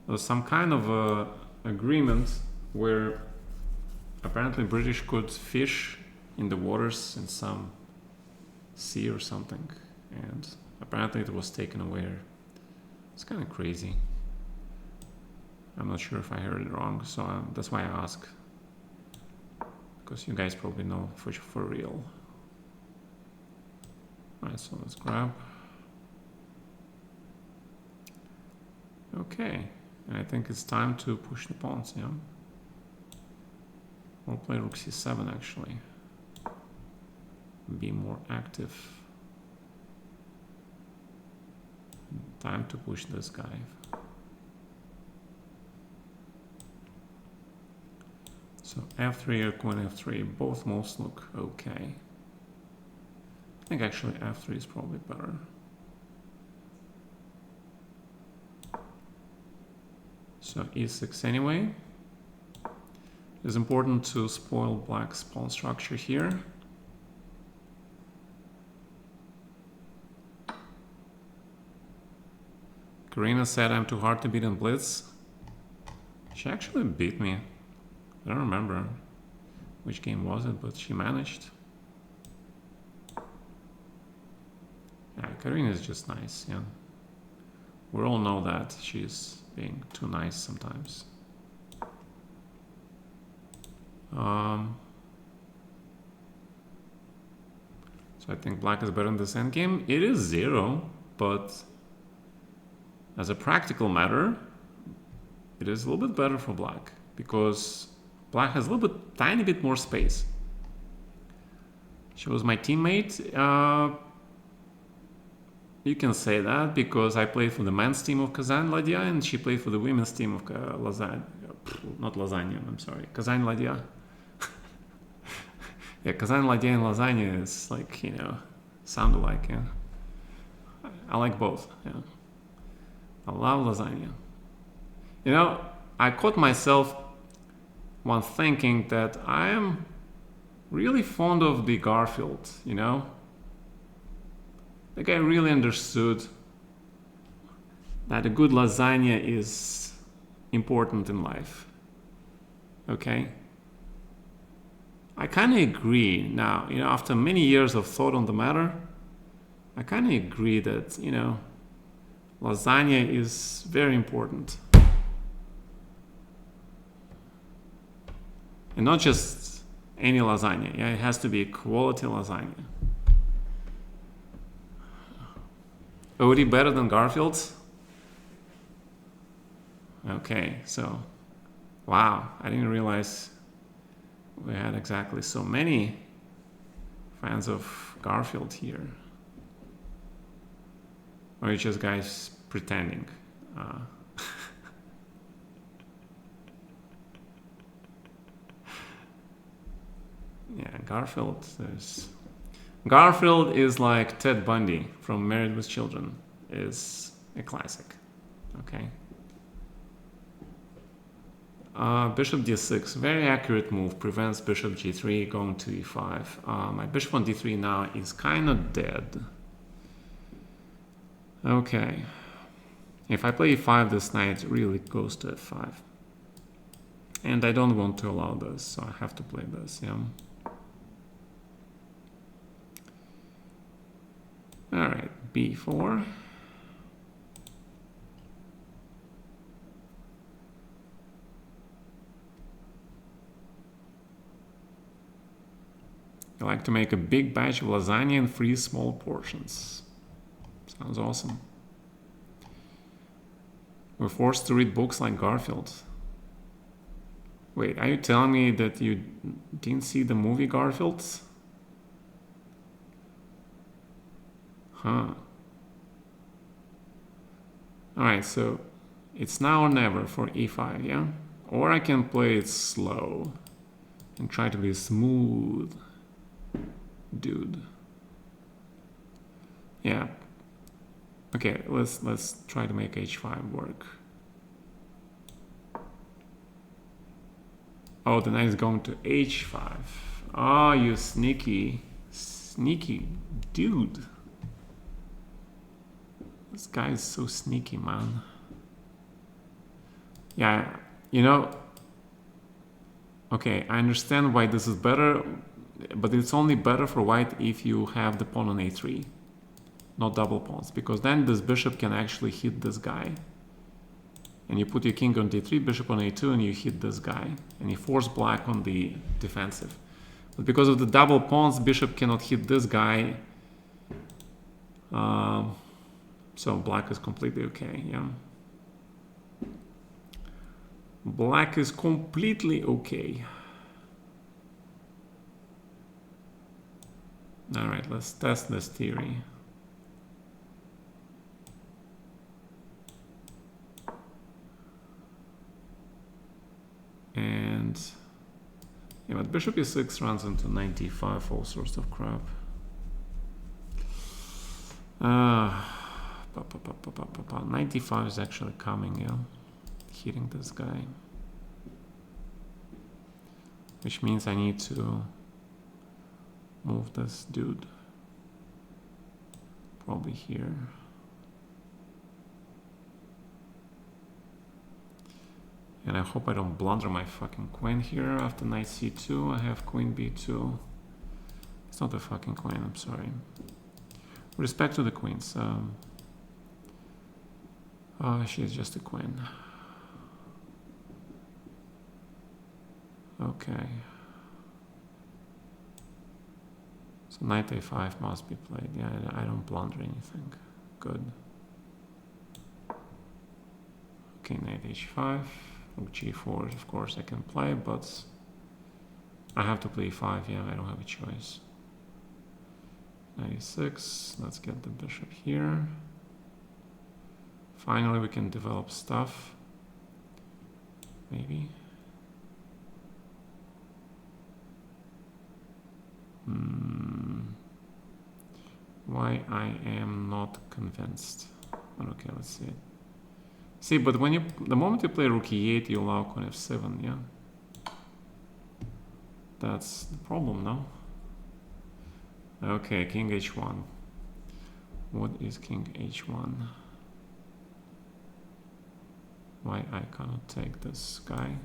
Speaker 1: There was some kind of agreement where apparently British could fish in the waters in some sea or something, and apparently it was taken away. It's kind of crazy. I'm not sure if I heard it wrong, so that's why I ask, because you guys probably know for real. Alright, so let's grab. Okay, and I think it's time to push the pawns, yeah? We'll play rook c7 actually. Be more active. Time to push this guy. So f3 or queen f3, both moves look okay. I think actually f3 is probably better. So e6 anyway. It's important to spoil black's pawn structure here. Karina said I'm too hard to beat in blitz. She actually beat me. I don't remember which game was it, but she managed. Yeah, Karina is just nice, yeah. We all know that she's being too nice sometimes. So I think black is better in this endgame. It is 0, but as a practical matter, it is a little bit better for black because black has a little bit, tiny bit more space. She was my teammate. You can say that because I played for the men's team of Kazan Ladia and she played for the women's team of Lasagna. Not Lasagna, I'm sorry. Kazan Ladia. Yeah, Kazan Ladia and Lasagna is like, you know, sound alike, yeah. I like both, yeah. I love lasagna. You know, I caught myself once thinking that I am really fond of the Garfield, you know? Like I really understood that a good lasagna is important in life. Okay? I kind of agree now, you know, after many years of thought on the matter, I kind of agree that, you know, lasagna is very important. And not just any lasagna, yeah, it has to be quality lasagna. Odie better than Garfield's? Okay, so, wow, I didn't realize we had exactly so many fans of Garfield here. Or are you just guys pretending? Yeah, Garfield. Garfield is like Ted Bundy from Married with Children. Is a classic. Okay. Bishop d6, very accurate move, prevents bishop g3 going to e5. My bishop on d3 now is kind of dead. Okay. If I play e5, this knight really goes to f5. And I don't want to allow this, so I have to play this, yeah. Alright, b4. I like to make a big batch of lasagna in 3 small portions. Sounds awesome. We're forced to read books like Garfield. Wait, are you telling me that you didn't see the movie Garfield? Huh. Alright, so it's now or never for e5, yeah? Or I can play it slow and try to be smooth. Dude. Yeah. Okay, let's try to make h5 work. Oh, the knight is going to h5. Oh, you sneaky dude. This guy is so sneaky, man. Yeah, you know. Okay, I understand why this is better. But it's only better for white if you have the pawn on a3, not double pawns, because then this bishop can actually hit this guy. And you put your king on d3, bishop on a2, and you hit this guy. And you force black on the defensive. But because of the double pawns, bishop cannot hit this guy. So black is completely okay, yeah. Black is completely okay. All right, let's test this theory. And yeah, but bishop e6 runs into 95, all sorts of crap. 95 is actually coming, yeah, hitting this guy, which means I need to move this dude probably here. And I hope I don't blunder my fucking queen here. After knight c2, I have queen b2. It's not a fucking queen, I'm sorry. With respect to the queens, she's just a queen. Okay. So knight a5 must be played. Yeah, I don't blunder anything. Good. Okay, knight h5. Rook g4, of course I can play, but I have to play 5. Yeah, I don't have a choice. Knight e6. Let's get the bishop here. Finally, we can develop stuff. Maybe. Why I am not convinced. Okay, let's see it. See, but when the moment you play rook e8, you allow queen f7, yeah? That's the problem, no? Okay, king h1. What is king h1? Why I cannot take this guy?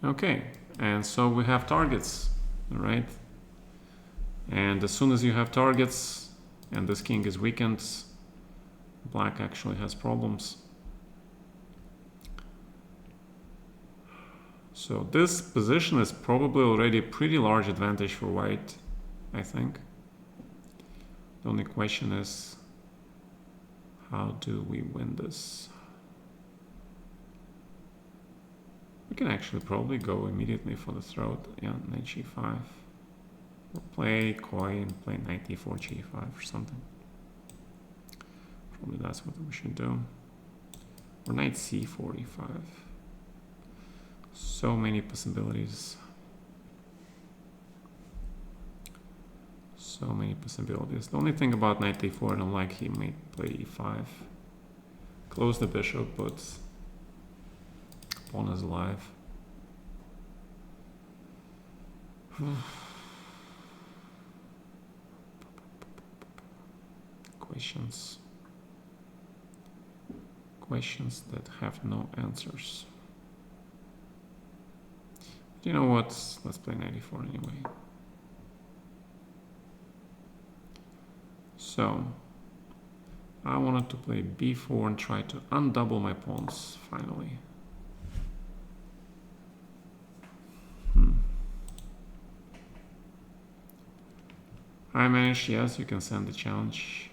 Speaker 1: Okay, and so we have targets, right? And as soon as you have targets and this king is weakened, black actually has problems. So this position is probably already a pretty large advantage for white, I think. The only question is, how do we win this? We can actually probably go immediately for the throat. Yeah, knight g5. Or play coin, play knight d4 g5 or something. Probably that's what we should do. Or knight c4 e5. So many possibilities. So many possibilities. The only thing about knight a4 I don't like, he may play e5. Close the bishop, but pawn is alive. Questions. Questions that have no answers. You know what? Let's play knight e4 anyway. So I wanted to play b4 and try to undouble my pawns finally. I managed, yes, you can send the challenge.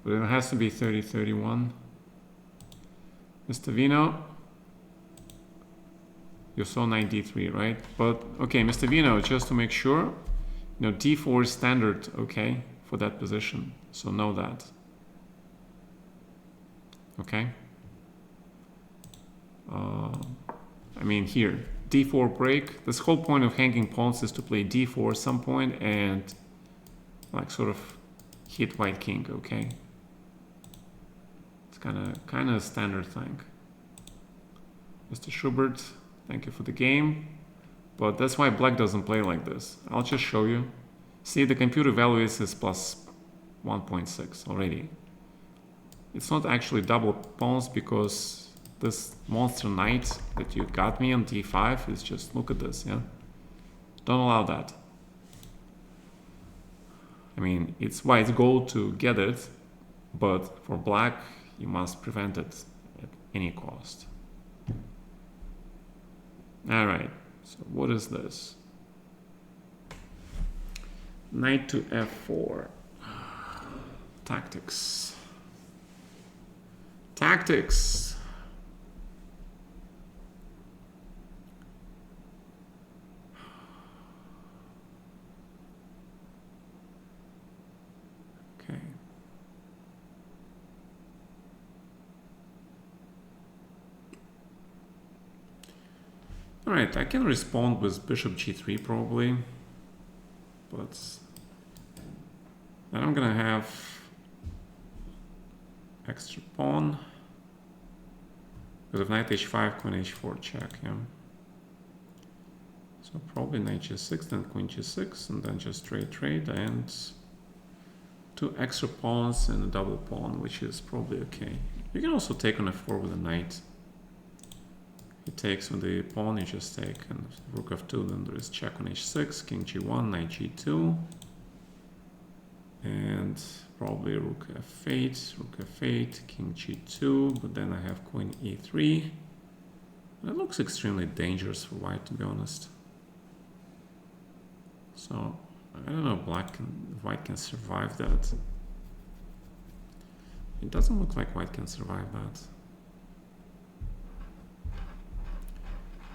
Speaker 1: But it has to be 30-31. Mr. Vino, you saw knight d3, right? But okay, Mr. Vino, just to make sure, you know, d4 is standard, okay, for that position. So know that. Okay. I mean here, d4 break. This whole point of hanging pawns is to play d4 at some point and like sort of hit white king, okay? It's kind of a standard thing. Mr. Schubert, thank you for the game. But that's why black doesn't play like this. I'll just show you. See, the computer value is plus 1.6 already. It's not actually double pawns because this monster knight that you got me on d5 is just, look at this, yeah? Don't allow that. I mean, it's white's goal to get it, but for black, you must prevent it at any cost. All right, so what is this? Knight to f4. Tactics. Tactics. Okay. All right, I can respond with bishop g3 probably, but then I'm gonna have extra pawn. Because of knight h5, queen h4 check, yeah. So probably knight g6, then queen g6, and then just trade, and 2 extra pawns and a double pawn, which is probably okay. You can also take on f4 with a knight. He takes with the pawn, you just take, and rook f2, then there is check on h6, king g1, knight g2, and probably rook f8, king g2, but then I have queen e3. It looks extremely dangerous for white, to be honest. So I don't know if white can survive that. It doesn't look like white can survive that.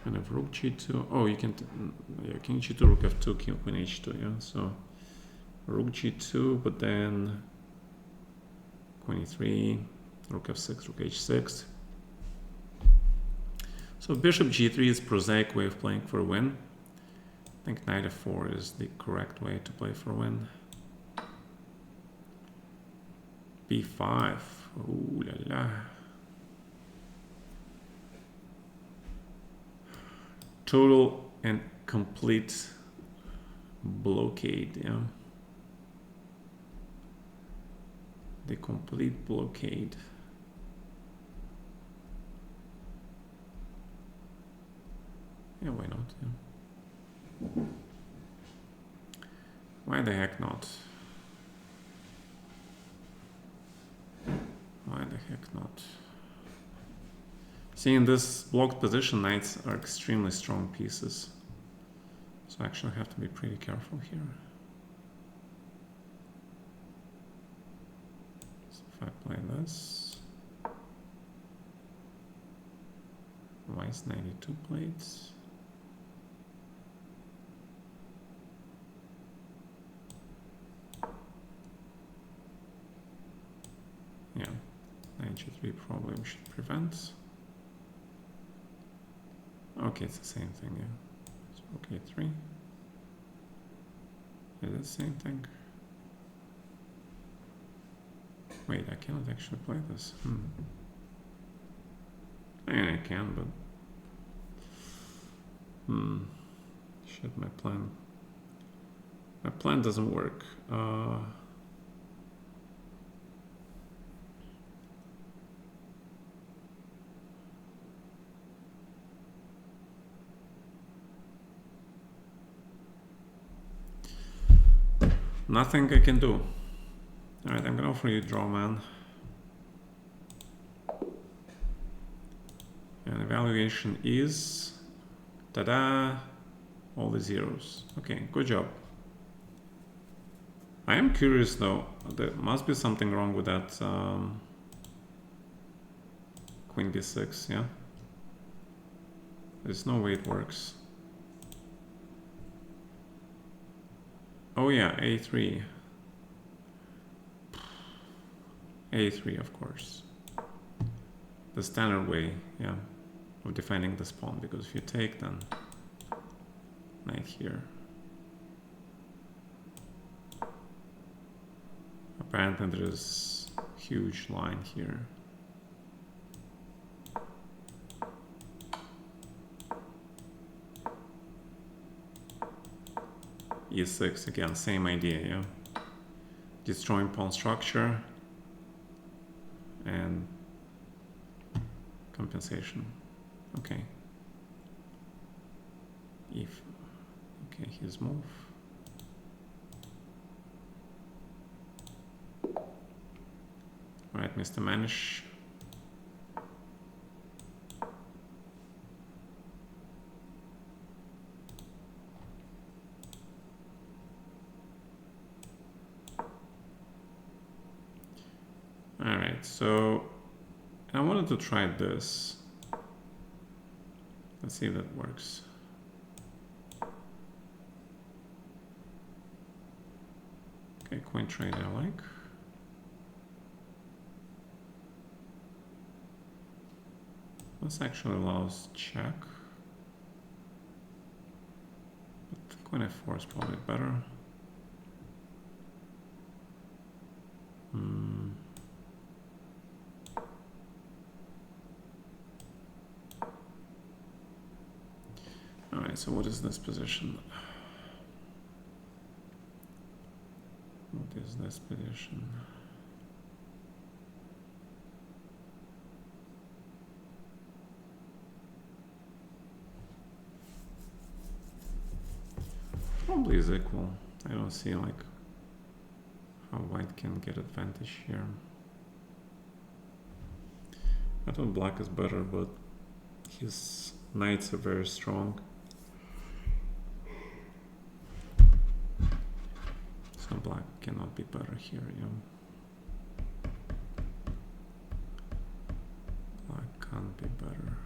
Speaker 1: And if rook g2, oh, you can, yeah, king g2, rook f2, king queen h2, yeah. So rook g2, but then queen e3, rook f6, rook h6. So bishop g3 is prosaic way of playing for a win. I think knight f4 is the correct way to play for a win. b5, ooh la la. Total and complete blockade, yeah. The complete blockade. Yeah, why not? Yeah. Why the heck not? Why the heck not? See, in this blocked position, knights are extremely strong pieces. So I actually have to be pretty careful here. So if I play this, white's 92 plates. Yeah, knight g3 probably we should prevent. Okay, it's the same thing, yeah. So, okay, 3. Is it the same thing? Wait, I cannot actually play this. I mean, I can, but... Shit, my plan. My plan doesn't work. Nothing I can do. Alright, I'm gonna offer you draw, man. And evaluation is... Ta-da! All the zeros. Okay, good job. I am curious though. There must be something wrong with that Queen b6, yeah? There's no way it works. Oh yeah, a3. a3, of course. The standard way, yeah, of defending the pawn, because if you take, then knight here. Apparently there's a huge line here. e6, again, same idea, yeah? Destroying pawn structure and compensation. Okay. If, okay, his move. All right, Mr. Manish. All right, so I wanted to try this. Let's see if that works. Okay, coin trade I like. This actually allows check. But queen f4 is probably better. Alright, so what is this position? What is this position? Probably is equal. I don't see like how white can get advantage here. I thought black is better, but his knights are very strong. So black cannot be better here, yeah. Black can't be better.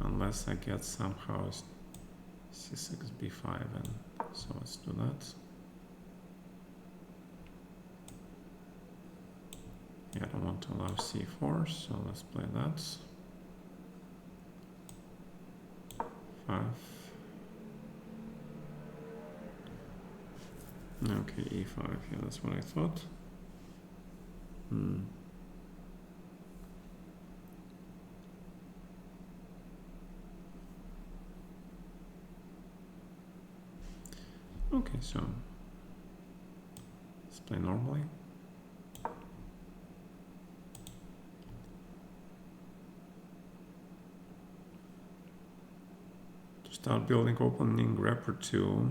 Speaker 1: Unless I get somehow c6, b5, and so let's do that. Yeah, I don't want to allow c4, so let's play that. 5. Okay, e5, yeah, that's what I thought. Okay, so let's play normally. To start building opening repertoire.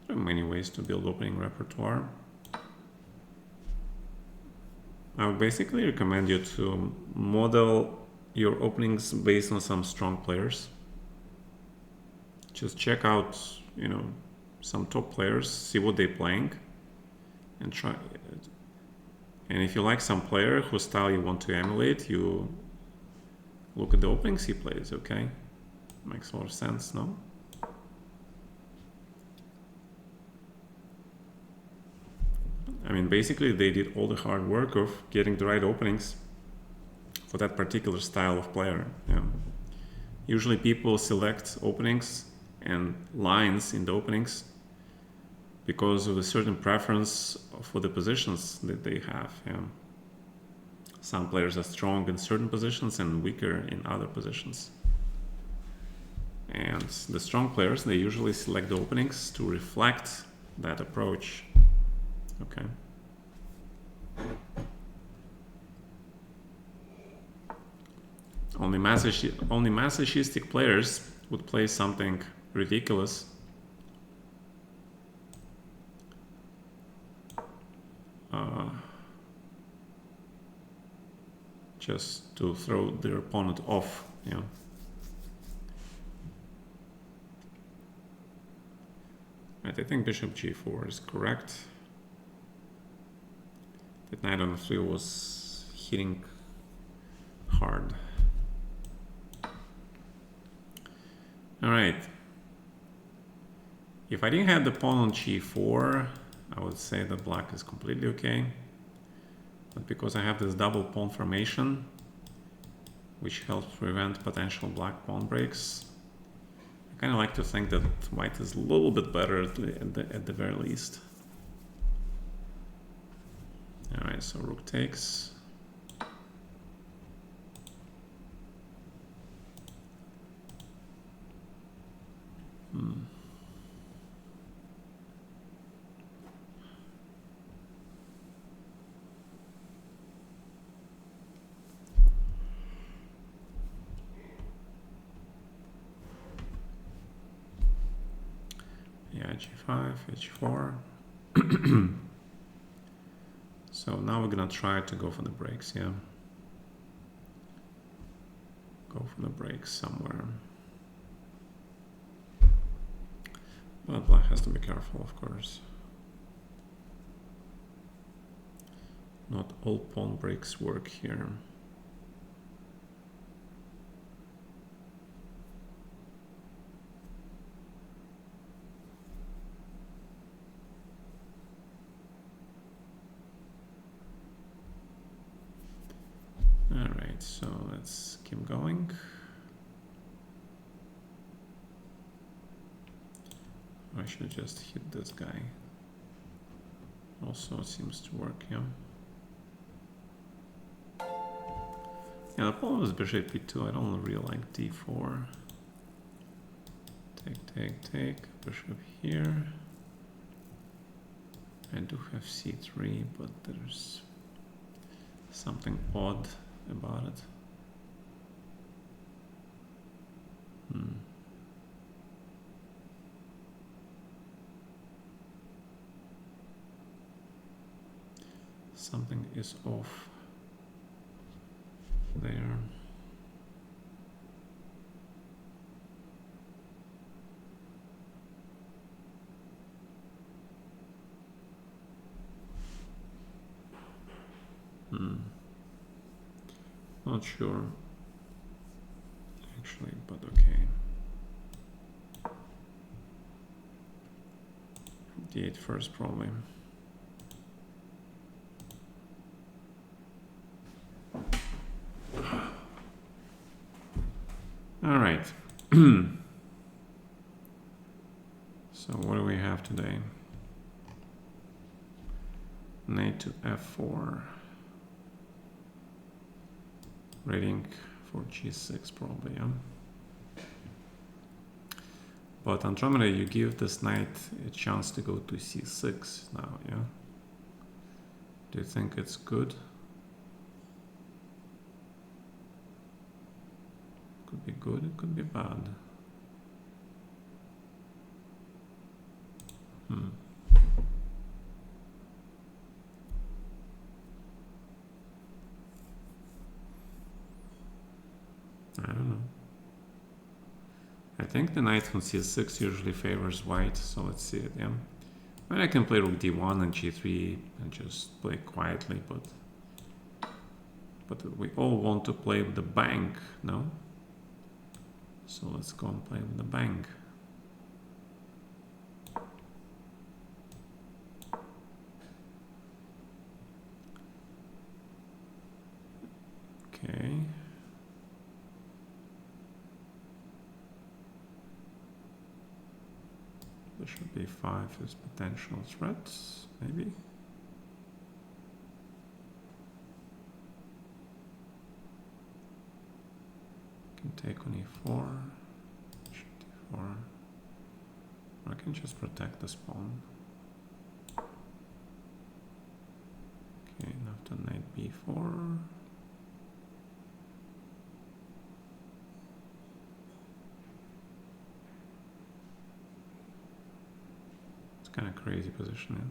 Speaker 1: There are many ways to build opening repertoire. I would basically recommend you to model your openings based on some strong players. Just check out, you know, some top players, see what they're playing, and try. And if you like some player whose style you want to emulate, you look at the openings he plays. Okay, makes a lot of sense, no? I mean, basically they did all the hard work of getting the right openings for that particular style of player. Yeah. Usually people select openings and lines in the openings because of a certain preference for the positions that they have. Yeah. Some players are strong in certain positions and weaker in other positions. And the strong players, they usually select the openings to reflect that approach. Okay. Only masochistic players would play something ridiculous. Just to throw their opponent off, yeah. Right, I think bishop g4 is correct. That knight on f3 was hitting hard. All right. If I didn't have the pawn on g4, I would say that black is completely okay. But because I have this double pawn formation, which helps prevent potential black pawn breaks, I kind of like to think that white is a little bit better at the very least. All right, so rook takes. Yeah, g5, h4. So now we're gonna try to go for the breaks, yeah. Go for the breaks somewhere. But black has to be careful, of course. Not all pawn breaks work here. Alright, so let's keep going. I should just hit this guy. Also, it seems to work, yeah. Yeah, the problem is bishop e2. I don't really like d4. Take. Bishop here. I do have c3, but there's something odd about it. Something is off there. Not sure actually, but okay. D8 first probably. All right. So what do we have today? Knight to f4. Waiting for g6 probably, yeah. But Andromeda, you give this knight a chance to go to c6 now, yeah? Do you think it's good? Could be good, it could be bad. I don't know. I think the knight on c6 usually favors white, so let's see it, yeah. I mean, I can play rook d1 and g3 and just play quietly, but we all want to play with the bank, no? So let's go and play with the bank. Bishop b5 is potential threats, maybe. Can take on e4, bishop d4. Or I can just protect this pawn. Okay, and after knight b4. It's kind of crazy position, yeah.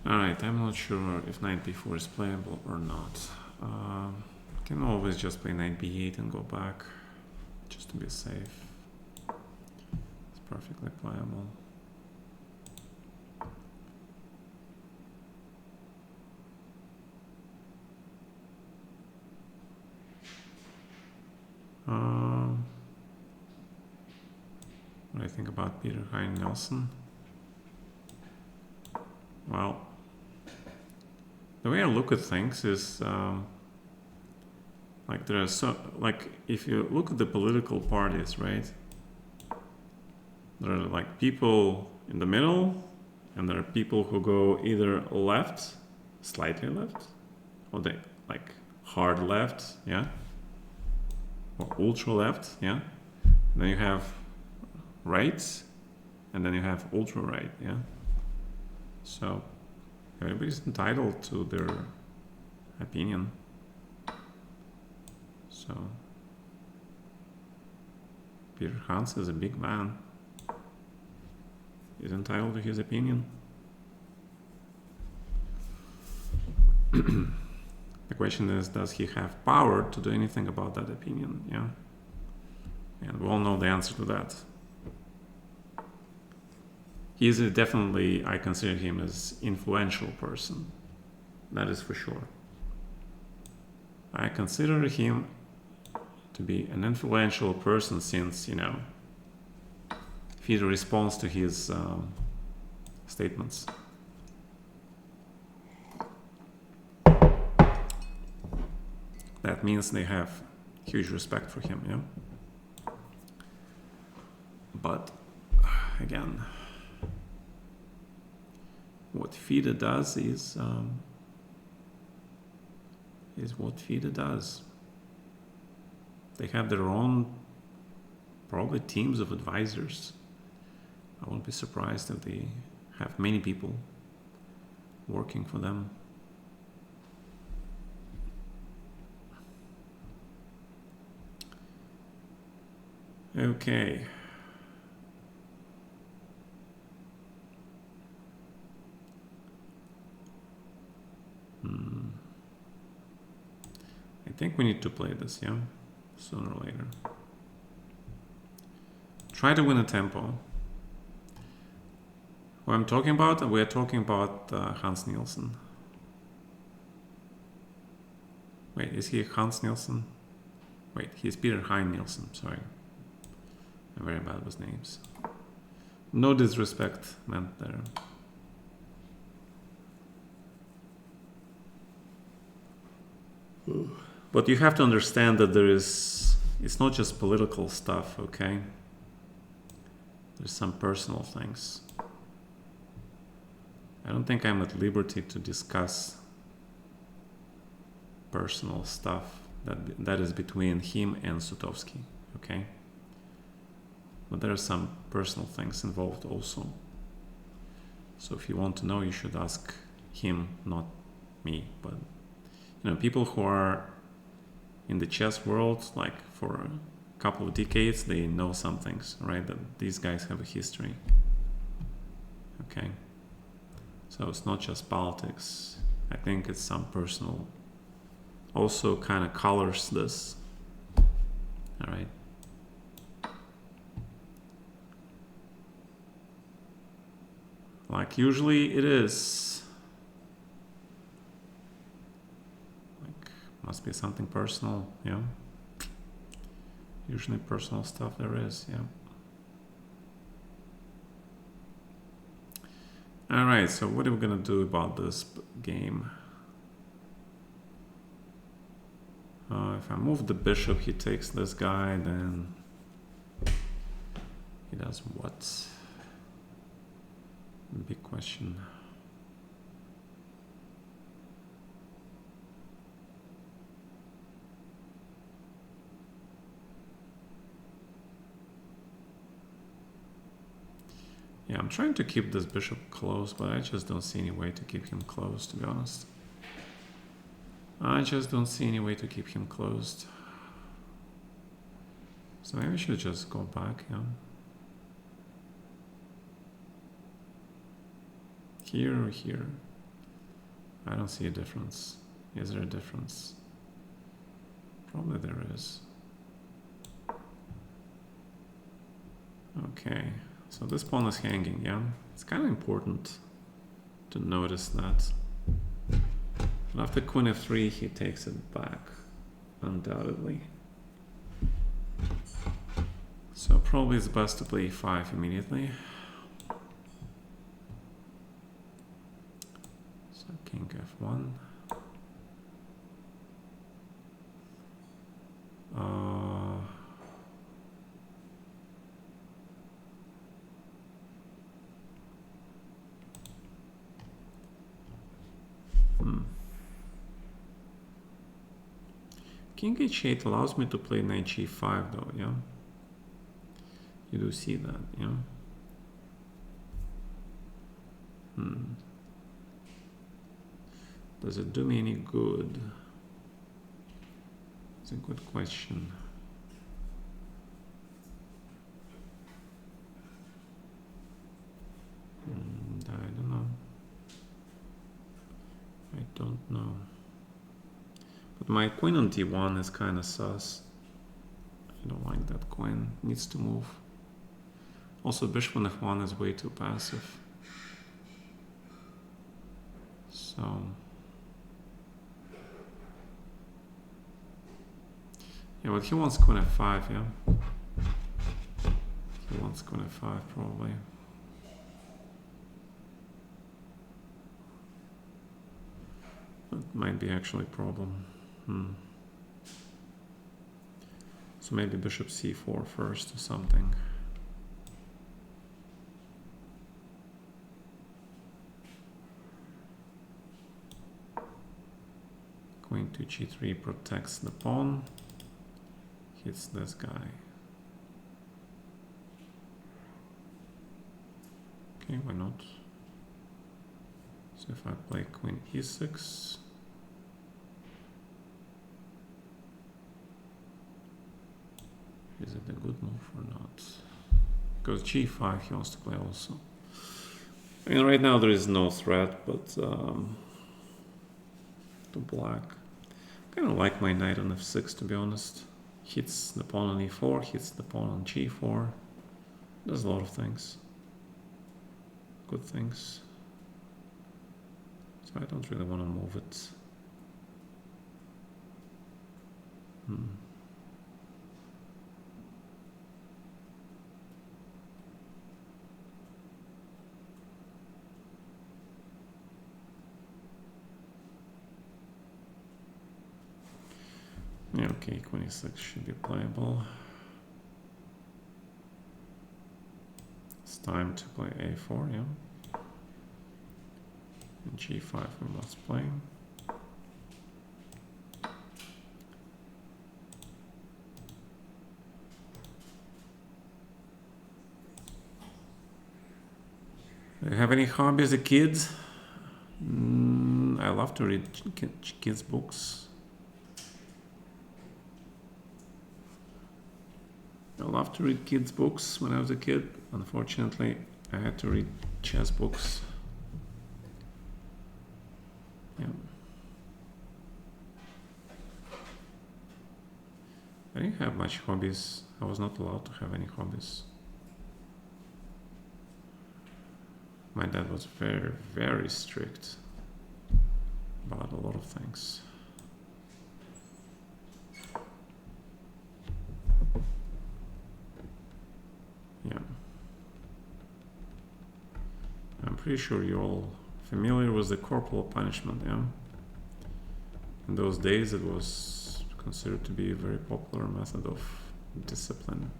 Speaker 1: Alright, I'm not sure if knight b4 is playable or not. Can always just play knight b8 and go back, just to be safe. It's perfectly playable. What do I think about Peter Hein-Nelson? Well, the way I look at things is like there are like if you look at the political parties, right? There are like people in the middle, and there are people who go either left, slightly left, or they like hard left, yeah, or ultra left, yeah. And then you have right, and then you have ultra right, yeah. So everybody's entitled to their opinion. So Peter Hans is a big man. He's entitled to his opinion. The question is, does he have power to do anything about that opinion? Yeah. And we all know the answer to that. He is definitely, I consider him as influential person. That is for sure. I consider him to be an influential person since, you know, if he responds to his statements. That means they have huge respect for him, yeah? But, again, what FIDE does is what FIDE does. They have their own, probably teams of advisors. I won't be surprised if they have many people working for them. Okay. I think we need to play this, yeah? Sooner or later. Try to win a tempo. What I'm talking about, we're talking about Hans Nielsen. Wait, is he Hans Nielsen? Wait, he's Peter Hein-Nielsen, sorry. I'm very bad with names. No disrespect meant there. But you have to understand that it's not just political stuff, okay? There's some personal things. I don't think I'm at liberty to discuss personal stuff that is between him and Sutovsky, okay? But there are some personal things involved also. So if you want to know, you should ask him, not me. But you know, people who are in the chess world, like for a couple of decades, they know some things, right? That these guys have a history. Okay. So it's not just politics. I think it's some personal, also kind of colors this. All right. Like usually it is. Like, must be something personal, yeah. Usually personal stuff there is, yeah. Alright, so what are we gonna do about this game? If I move the bishop, he takes this guy, then he does what? Big question. Yeah, I'm trying to keep this bishop close, but I just don't see any way to keep him closed, to be honest. I just don't see any way to keep him closed. So maybe I should just go back, yeah. Here or here? I don't see a difference. Is there a difference? Probably there is. Okay, so this pawn is hanging, yeah? It's kind of important to notice that. And after queen f3, he takes it back, undoubtedly. So probably it's best to play e5 immediately. So king f1. King h8 allows me to play knight g5 though, yeah? You do see that, yeah? Does it do me any good? It's a good question. I don't know. I don't know. But my queen on d1 is kind of sus. I don't like that queen. It needs to move. Also, bishop on f1 is way too passive. So... yeah, but he wants queen f5, yeah? He wants queen f5, probably. That might be actually a problem. So maybe bishop c4 first or something. Queen to g3 protects the pawn. Hits this guy. Okay, why not? So if I play queen e6, is it a good move or not? Because g5 he wants to play also. I mean, right now there is no threat, but to black. I kind of like my knight on f6, to be honest. Hits the pawn on e4, hits the pawn on g4. Does a lot of things. Good things. So I don't really want to move it. Yeah, okay, queen e6 should be playable. It's time to play a4, yeah. And g5 we must play. Do you have any hobbies as a kid? I love to read kids' books. I loved to read kids' books when I was a kid. Unfortunately, I had to read chess books. Yeah. I didn't have much hobbies. I was not allowed to have any hobbies. My dad was very, very strict about a lot of things. Yeah. I'm pretty sure you're all familiar with the corporal punishment, yeah? In those days, it was considered to be a very popular method of discipline.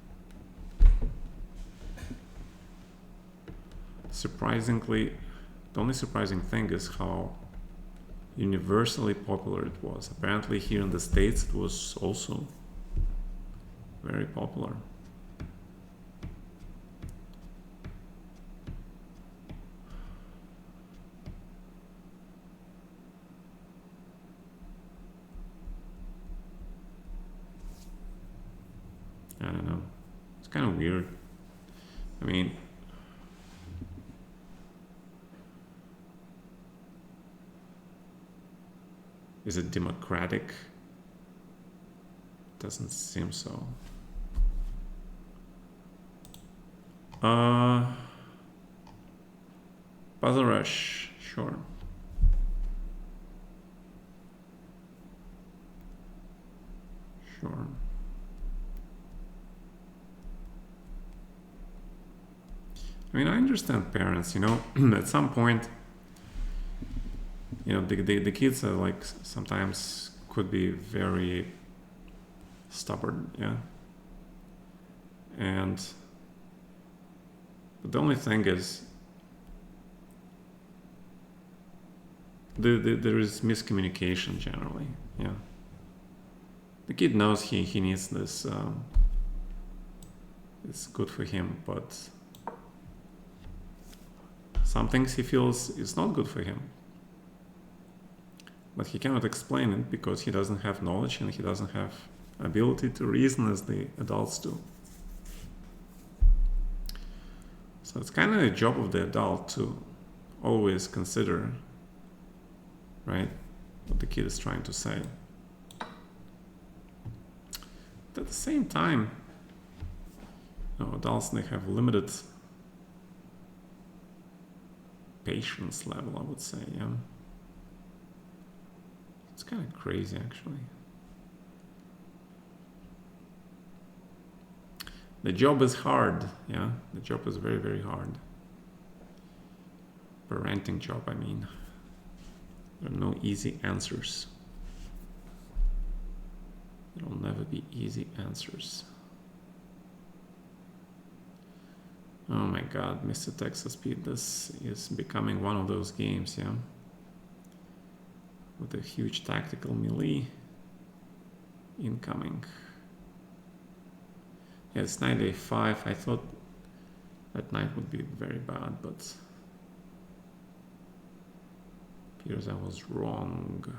Speaker 1: Surprisingly, the only surprising thing is how universally popular it was. Apparently here in the States it was also very popular. I don't know. It's kind of weird. I mean, is it democratic? Doesn't seem so. Puzzle Rush, sure. Sure. I mean, I understand parents, you know, at some point, you know, the kids are like sometimes could be very stubborn, yeah. But the only thing is, there is miscommunication generally, yeah. The kid knows he needs this, it's good for him, but some things he feels is not good for him. But he cannot explain it because he doesn't have knowledge and he doesn't have ability to reason as the adults do. So it's kind of the job of the adult to always consider, right, what the kid is trying to say. But at the same time, you know, adults, they have limited patience level, I would say, yeah. It's kind of crazy, actually. The job is hard, yeah. The job is very, very hard. Parenting job, I mean. There are no easy answers. There will never be easy answers. Oh my god, Mr. Texas Pete, this is becoming one of those games, yeah? With a huge tactical melee incoming. Yeah, it's knight a5. I thought that knight would be very bad, but appears I was wrong.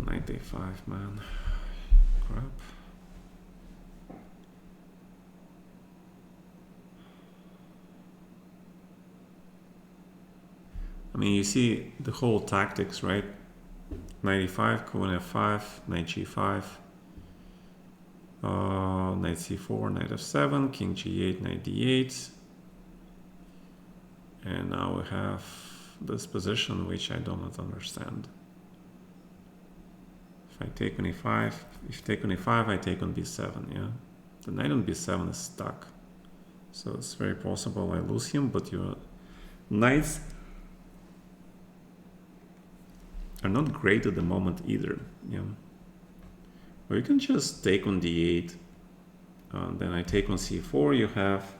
Speaker 1: Knight a5, man. Crap. I mean, you see the whole tactics, right? Knight e5, queen f5, knight g5, knight c4, knight f7, king g8, knight d8. And now we have this position which I do not understand. If I take on e5, if I take on e5, I take on b7, yeah? The knight on b7 is stuck. So it's very possible I lose him, but your knights are not great at the moment either, yeah? Or you can just take on d8, then I take on c4, you have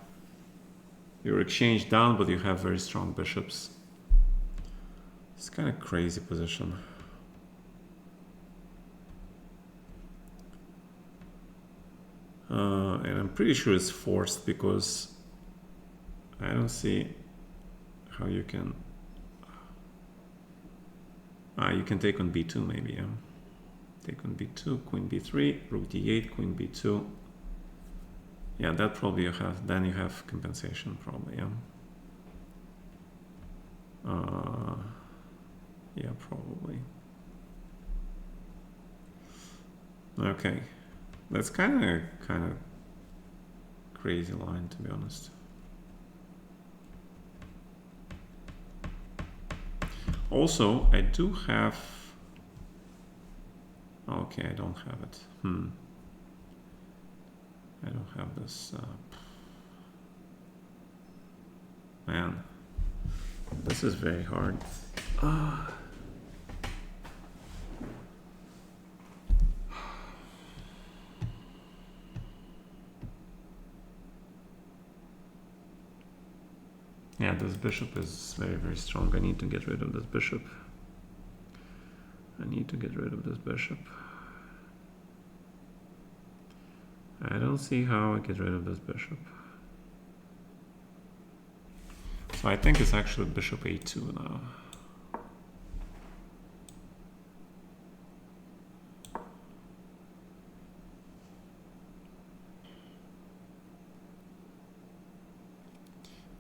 Speaker 1: your exchange down, but you have very strong bishops. It's kind of crazy position. And I'm pretty sure it's forced because I don't see how you can... you can take on b2 maybe, yeah? Take on b2, queen b3, rook d8, queen b2. Yeah, that probably you have, then you have compensation probably, yeah? probably. Okay, that's kind of crazy line, to be honest. Also, I do have. Okay, I don't have it. I don't have this. Man, this is very hard. Yeah, this bishop is very, very strong. I need to get rid of this bishop. I don't see how I get rid of this bishop. So I think it's actually bishop a2 now.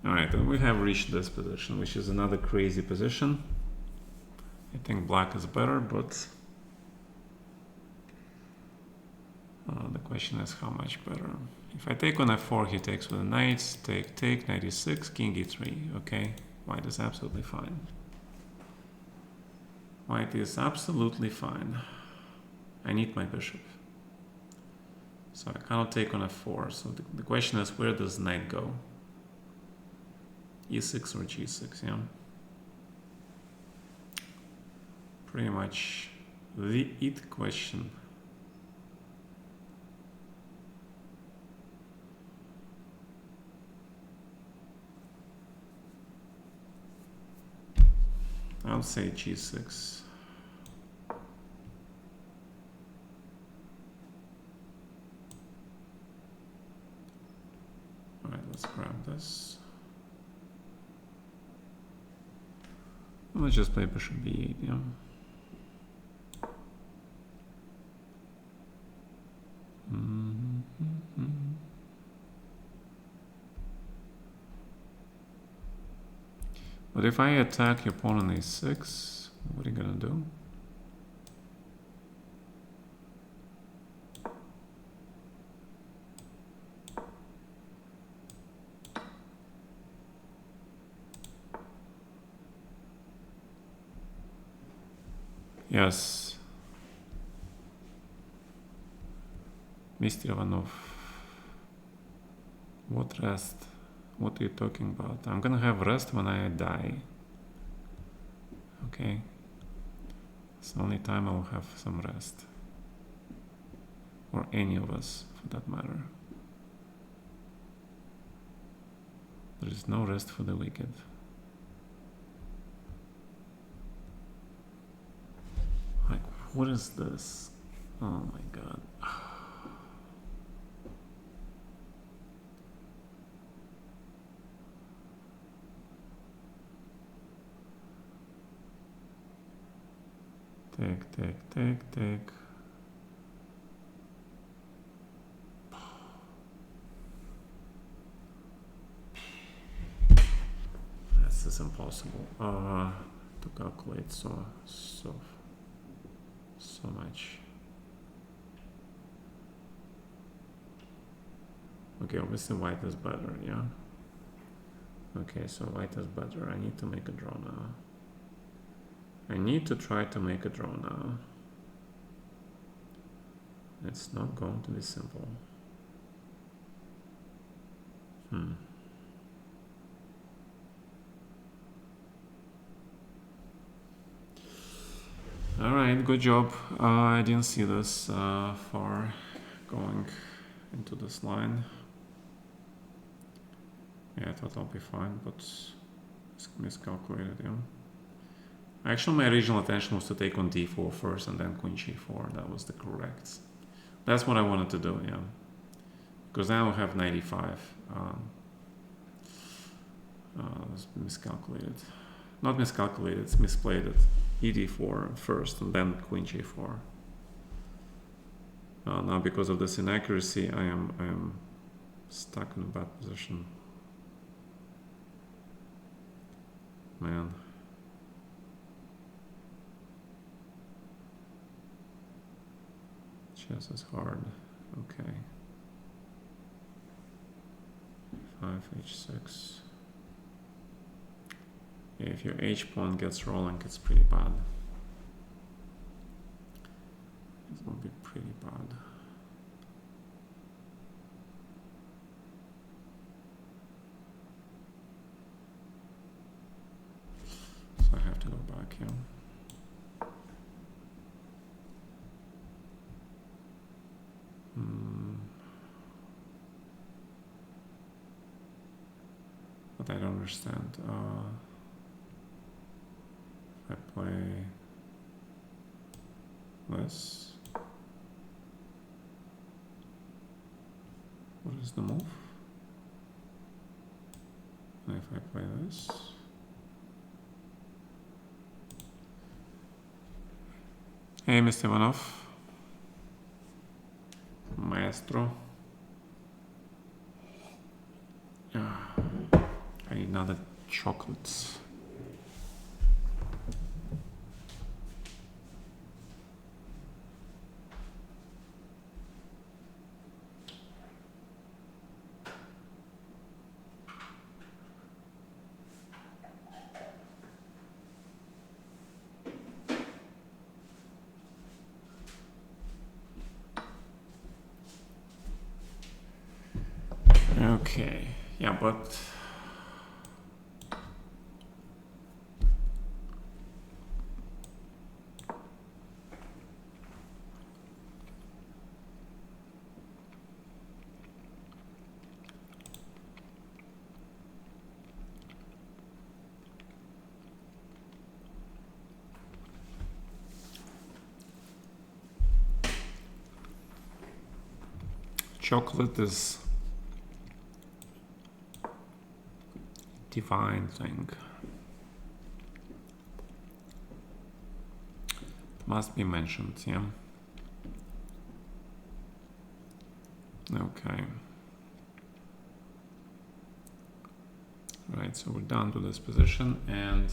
Speaker 1: Alright, and we have reached this position, which is another crazy position. I think black is better, but the question is how much better. If I take on f4, he takes with the knights, take, knight e6, king e3, okay? White is absolutely fine. White is absolutely fine. I need my bishop. So I cannot take on f4, so the question is, where does knight go? e6 or g6, yeah? Pretty much the it question. I would say g6. Alright, let's grab this. Let's just play bishop b8, yeah. But if I attack your pawn on a6, what are you gonna do? Yes. Mr. Ivanov. What rest? What are you talking about? I'm gonna have rest when I die. Okay. It's the only time I'll have some rest. Or any of us, for that matter. There is no rest for the wicked. Like, what is this? Oh my god. Take. This is impossible to calculate so much. Okay, obviously white is better, yeah? Okay, so white is better. I need to make a draw now. I need to try to make a draw now. It's not going to be simple. Alright, good job. I didn't see this far going into this line. Yeah, I thought I'll be fine, but it's miscalculated, yeah. Actually, my original intention was to take on d4 first and then queen g4. That was the correct. That's what I wanted to do, yeah. Because now I have 95. It's miscalculated. Not miscalculated, it's misplayed it. ed4 first and then queen g4. Now because of this inaccuracy, I am stuck in a bad position. Man. Chess is hard. Okay. 5 h6. Yeah, if your h pawn gets rolling, it's pretty bad. It's gonna be pretty bad. So I have to go back here. But I don't understand. If I play this, what is the move? And if I play this, hey, Mr. Ivanov, Maestro. I need another chocolate. Okay, yeah, but chocolate is divine thing. Must be mentioned, yeah. Okay. Right, so we're down to this position, and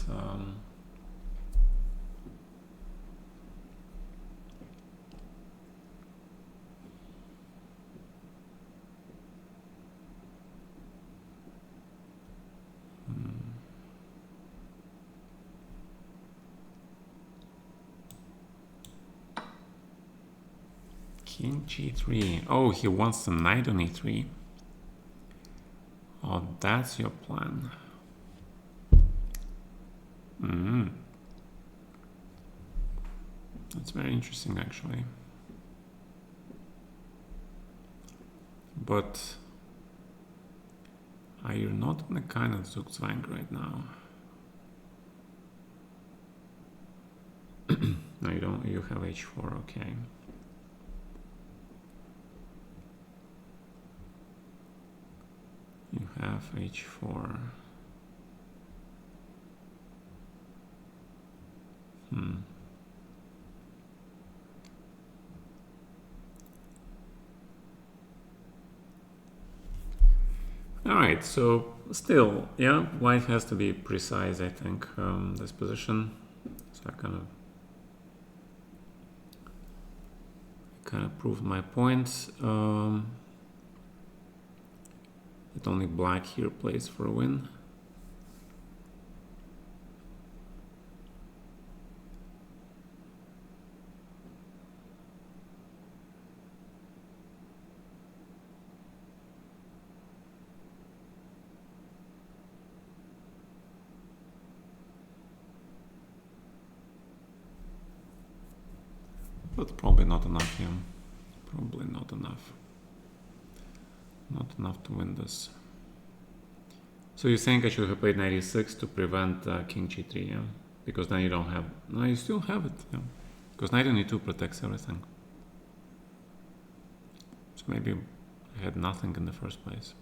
Speaker 1: King g3. Oh, he wants the knight on e3. Oh, that's your plan. That's very interesting, actually. But are you not on the kind of Zugzwang right now? No, you don't. You have h4. Okay. You have h4. All right, so still, yeah, white has to be precise, I think, this position. So I kind of proved my point. That only black here plays for a win. But probably not enough here. Probably not enough. Not enough to win this. So you're saying I should have played knight e6 to prevent king g3, yeah? Because then you don't have... No, you still have it, yeah. Because knight on e2 protects everything. So maybe I had nothing in the first place.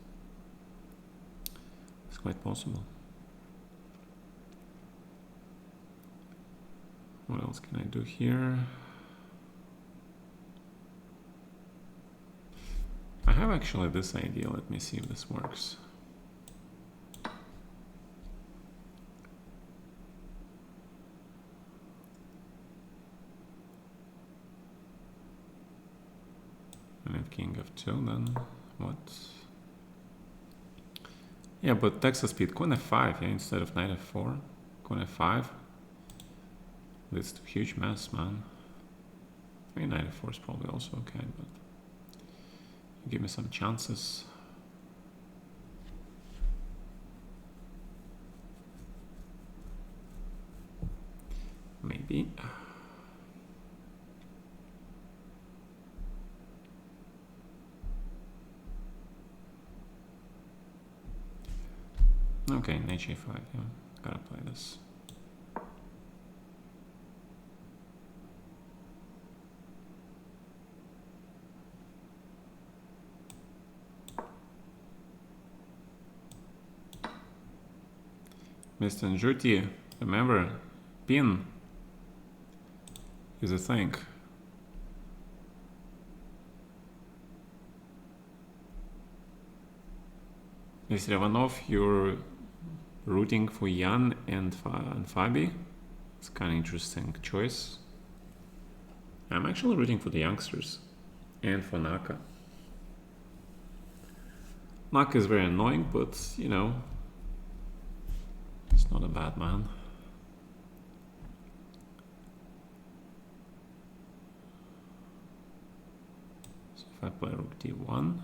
Speaker 1: It's quite possible. What else can I do here? I have actually this idea. Let me see if this works. king f2, then what? Yeah, but Texas speed, queen f5, yeah, instead of knight f4. Queen f5. Leads to huge mess, man. I mean, knight f4 is probably also okay, but give me some chances. Maybe. Okay, knight g5, yeah, gotta play this. Mr. Njuti, remember, pin is a thing. Mr. Ivanov, you're rooting for Jan and Fabi. It's kind of interesting choice. I'm actually rooting for the youngsters and for Naka. Naka is very annoying, but you know, it's not a bad man. So if I play rook d1,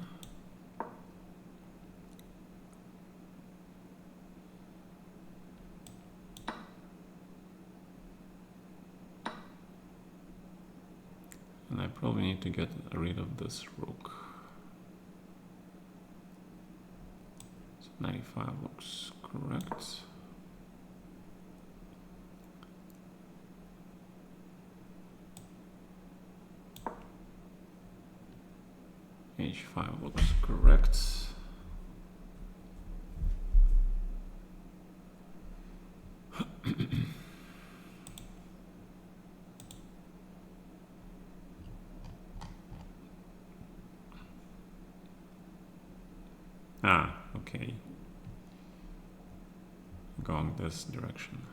Speaker 1: and I probably need to get rid of this rook. So 95 looks correct. H5 looks correct. Okay. Going this direction.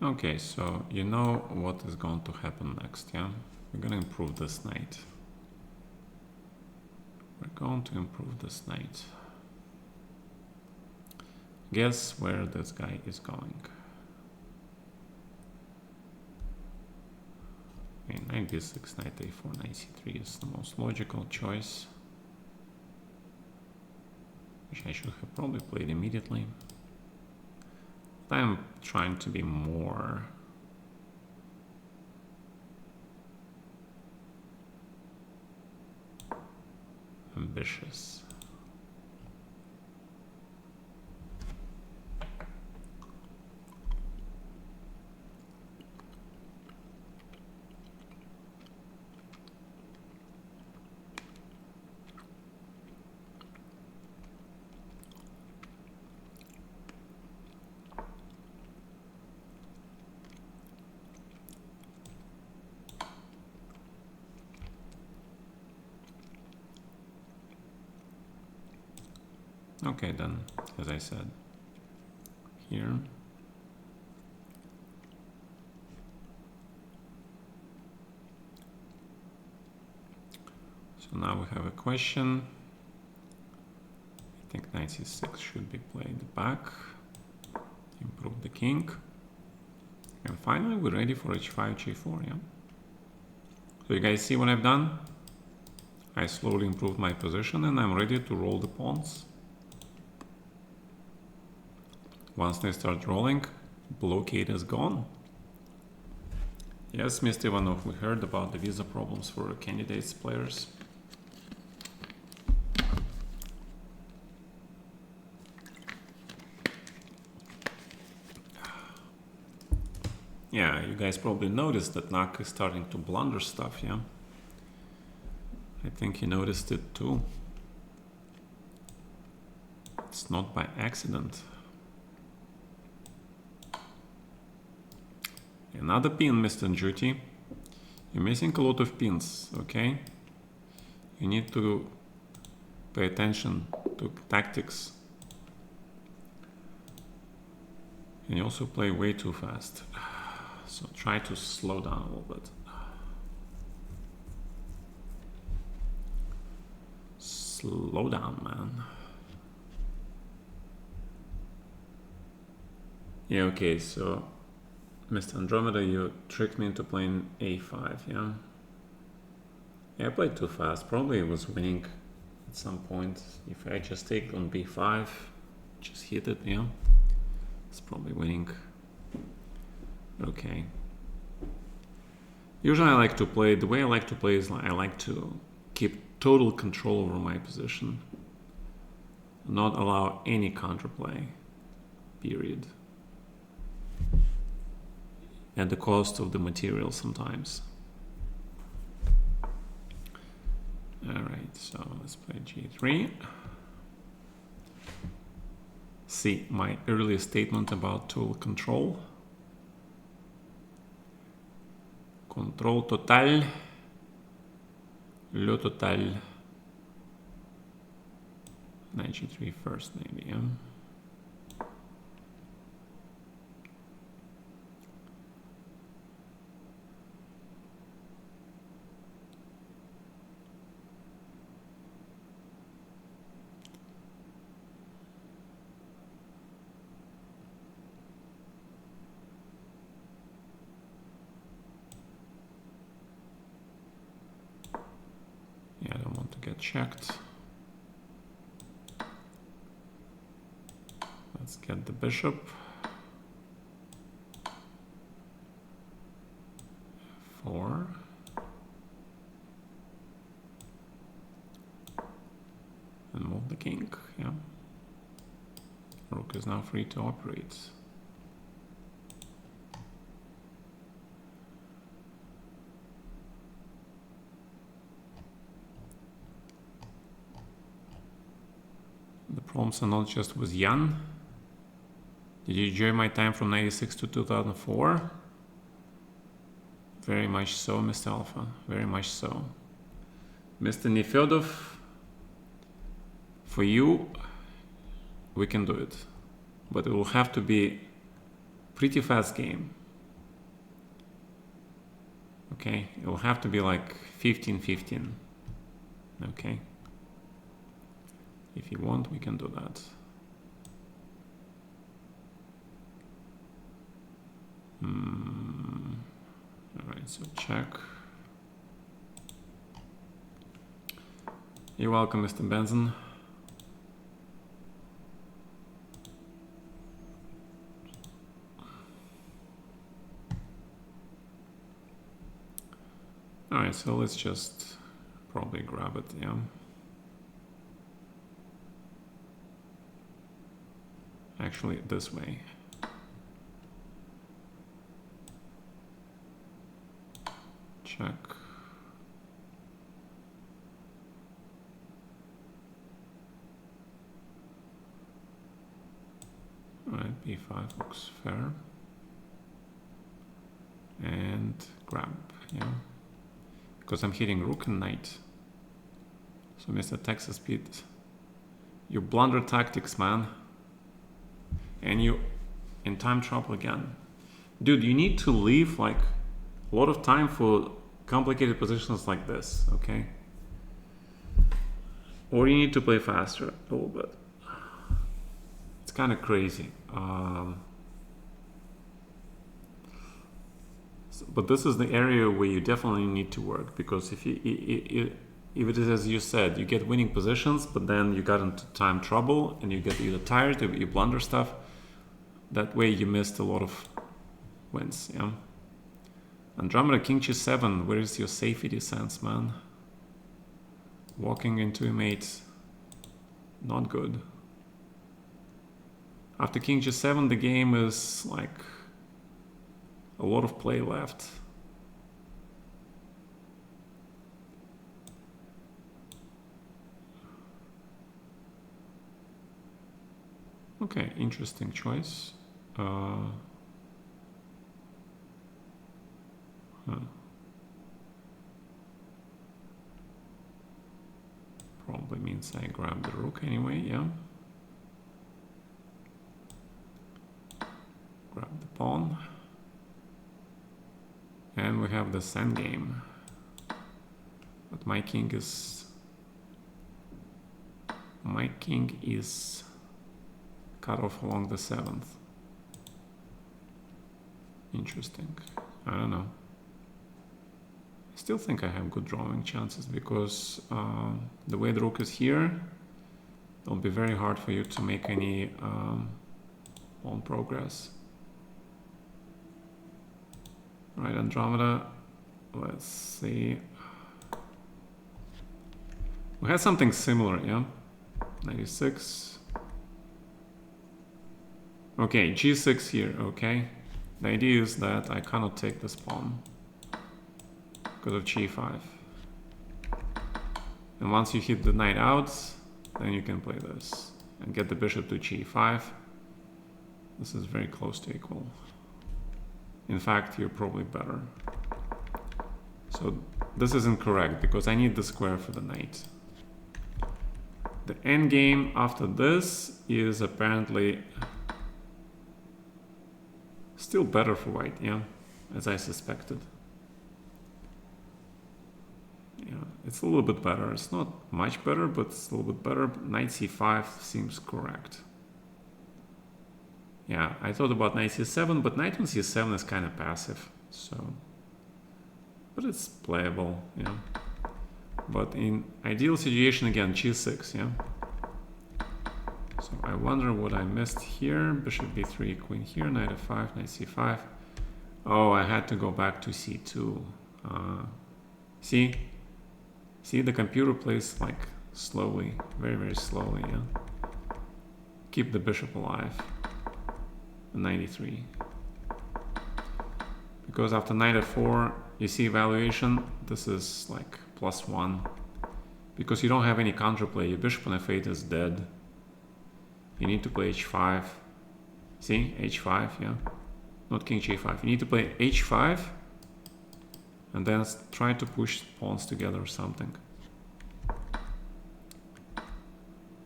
Speaker 1: Okay, so you know what is going to happen next, yeah? We're gonna improve this knight. We're going to improve this knight. Guess where this guy is going? Okay, knight b6, knight a4, knight c3 is the most logical choice, which I should have probably played immediately. I'm trying to be more ambitious. Okay, then, as I said, here. So now we have a question. I think knight c6 should be played back. Improve the king. And finally, we're ready for h5, g4, yeah? So you guys see what I've done? I slowly improved my position and I'm ready to roll the pawns. Once they start rolling, blockade is gone. Yes, Mr. Ivanov, we heard about the visa problems for candidates players. Yeah, you guys probably noticed that Nak is starting to blunder stuff, yeah? I think you noticed it too. It's not by accident. Another pin, Mr. Njuti. You're missing a lot of pins, okay? You need to pay attention to tactics. And you also play way too fast. So try to slow down a little bit. Slow down, man. Yeah, okay, so Mr. Andromeda, you tricked me into playing a5, yeah? Yeah, I played too fast. Probably was winning at some point. If I just take on b5, just hit it, yeah? It's probably winning. Okay. Usually I like to play, the way I like to play is I like to keep total control over my position. Not allow any counterplay, period. At the cost of the material sometimes. Alright, so let's play g3. See my earlier statement about total control. Control total. Le total. Knight g3 first, maybe, yeah. Yeah, I don't want to get checked. Let's get the bishop. F4. And move the king, yeah. Rook is now free to operate. The problems are not just with Jan. Did you enjoy my time from 96 to 2004? Very much so, Mr. Alpha. Very much so. Mr. Nefedov, for you, we can do it. But it will have to be pretty fast game. Okay, it will have to be like 15-15. Okay. If you want, we can do that. Alright, so check. You're welcome, Mr. Benson. Alright, so let's just probably grab it, yeah. Actually, this way. Check. Alright, b5 looks fair. And grab, yeah. Because I'm hitting rook and knight. So Mr. Texas Pete, you blunder tactics, man. And you in time trouble again. Dude, you need to leave like a lot of time for complicated positions like this, okay? Or you need to play faster a little bit. It's kind of crazy. But this is the area where you definitely need to work, because if if it is as you said, you get winning positions, but then you got into time trouble and you get either tired or you blunder stuff. That way you missed a lot of wins, yeah? Andromeda, King G7, where is your safety sense, man? Walking into a mate, not good. After King G7, the game is like A lot of play left. Okay, interesting choice. Huh. Probably means I grab the rook anyway, yeah. Grab the pawn. And we have this endgame. But my king is cut off along the 7th. Interesting. I don't know. I still think I have good drawing chances because the way the rook is here, it'll be very hard for you to make any pawn progress. Right, Andromeda. Let's see. We had something similar, yeah? 96. Okay, g6 here, okay. The idea is that I cannot take this pawn because of g5. And once you hit the knight out, then you can play this and get the bishop to g5. This is very close to equal. In fact, you're probably better. So this is incorrect because I need the square for the knight. The endgame after this is apparently still better for white, yeah, as I suspected. Yeah, it's a little bit better. It's not much better, but it's a little bit better. Knight c5 seems correct. Yeah, I thought about knight c7, but knight on c7 is kind of passive, so... But it's playable, yeah. But in ideal situation, again, g6, yeah. So I wonder what I missed here. Bishop b3, queen here, knight f5, knight c5. Oh, I had to go back to c2. See, the computer plays like slowly, very, very slowly, yeah. Keep the bishop alive. 93. Because after knight f4, you see evaluation, this is like +1. Because you don't have any counterplay, your bishop on f8 is dead. You need to play h5. See, h5, yeah? Not king g5. You need to play h5 and then try to push pawns together or something.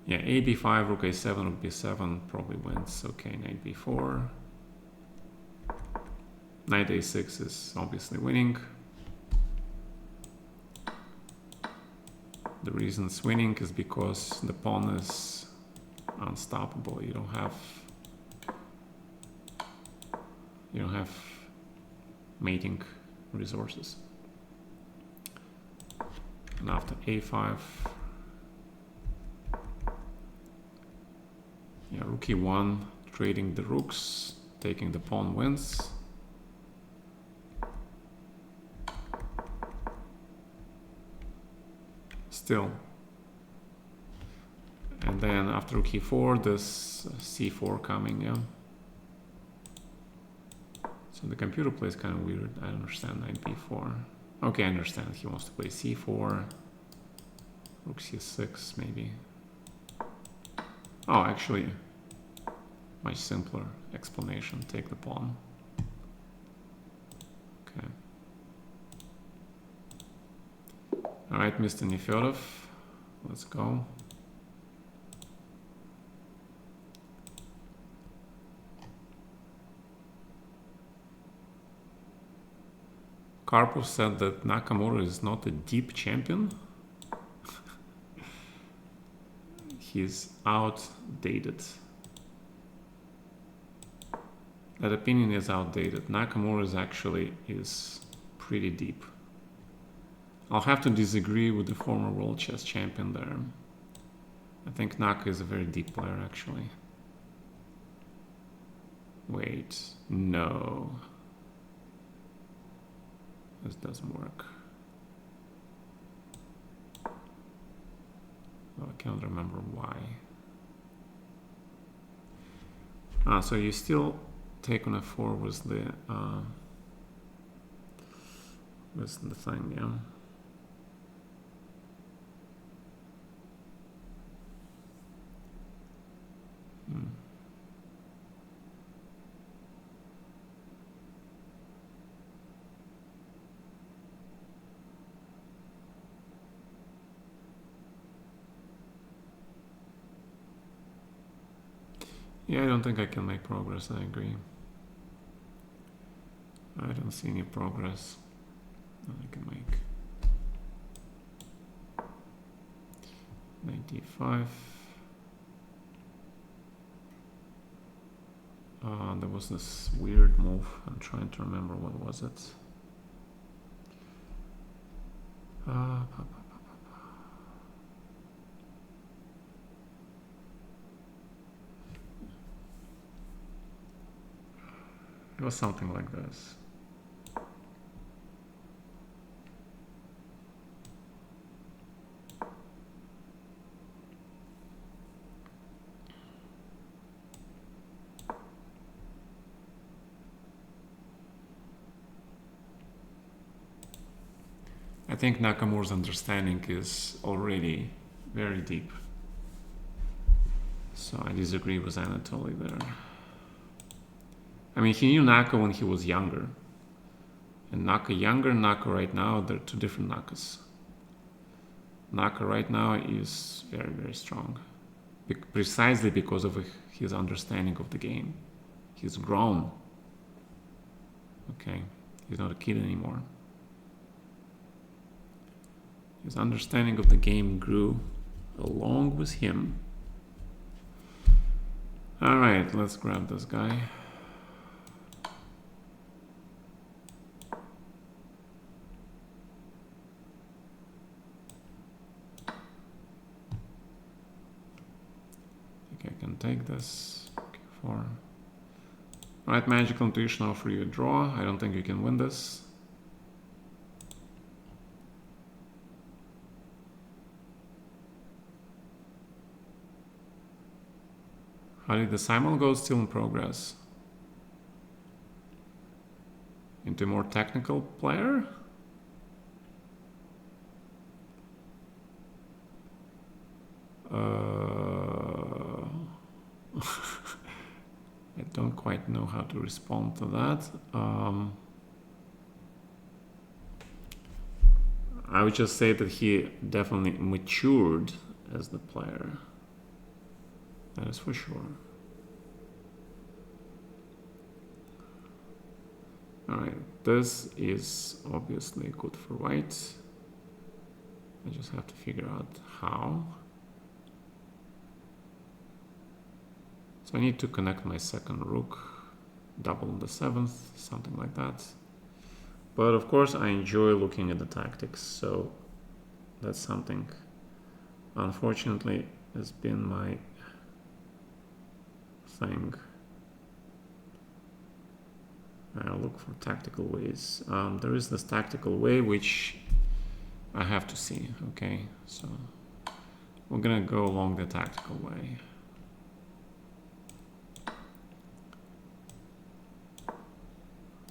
Speaker 1: Yeah, a b5, rook a7, rook b7 probably wins. Okay, knight b4. Knight a6 is obviously winning. The reason it's winning is because the pawn is unstoppable. You don't have mating resources. And after a5, yeah, rook e1, trading the rooks, taking the pawn wins. Still. And then after rook e4, this c4 coming, yeah. So the computer plays kind of weird. I don't understand knight b4. Okay, I understand. He wants to play c4. Rook c6, maybe. Oh, actually, much simpler explanation. Take the pawn. Okay. All right, Mr. Nefedov, let's go. Karpov said that Nakamura is not a deep champion. He's outdated. That opinion is outdated. Nakamura is pretty deep. I'll have to disagree with the former world chess champion there. I think Naka is a very deep player, actually. Wait, no. This doesn't work. Oh, I can't remember why. So you still take on f4 with the That's the thing, yeah. Yeah, I don't think I can make progress, I agree. I don't see any progress that I can make. 95. There was this weird move. I'm trying to remember what was it. It was something like this. I think Nakamura's understanding is already very deep. So I disagree with Anatoly there. I mean, he knew Naka when he was younger. And Naka younger, Naka right now, they're two different Nakas. Naka right now is very, very strong. Precisely because of his understanding of the game. He's grown. Okay, he's not a kid anymore. His understanding of the game grew along with him. Alright, let's grab this guy. I think I can take this. Okay, 4. Alright, Magical Intuition offer you a draw. I don't think you can win this. How did the Simul go? Still in progress. Into a more technical player? I don't quite know how to respond to that. I would just say that he definitely matured as the player. That is for sure. Alright, this is obviously good for white. I just have to figure out how. So I need to connect my second rook, double the 7th, something like that. But of course I enjoy looking at the tactics, so that's something unfortunately has been my thing. I look for tactical ways. There is this tactical way which I have to see, okay? So we're gonna go along the tactical way.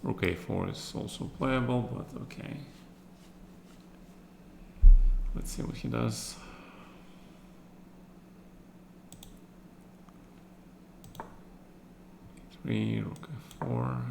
Speaker 1: Rook a4 is also playable, but okay. Let's see what he does. A3, rook f4.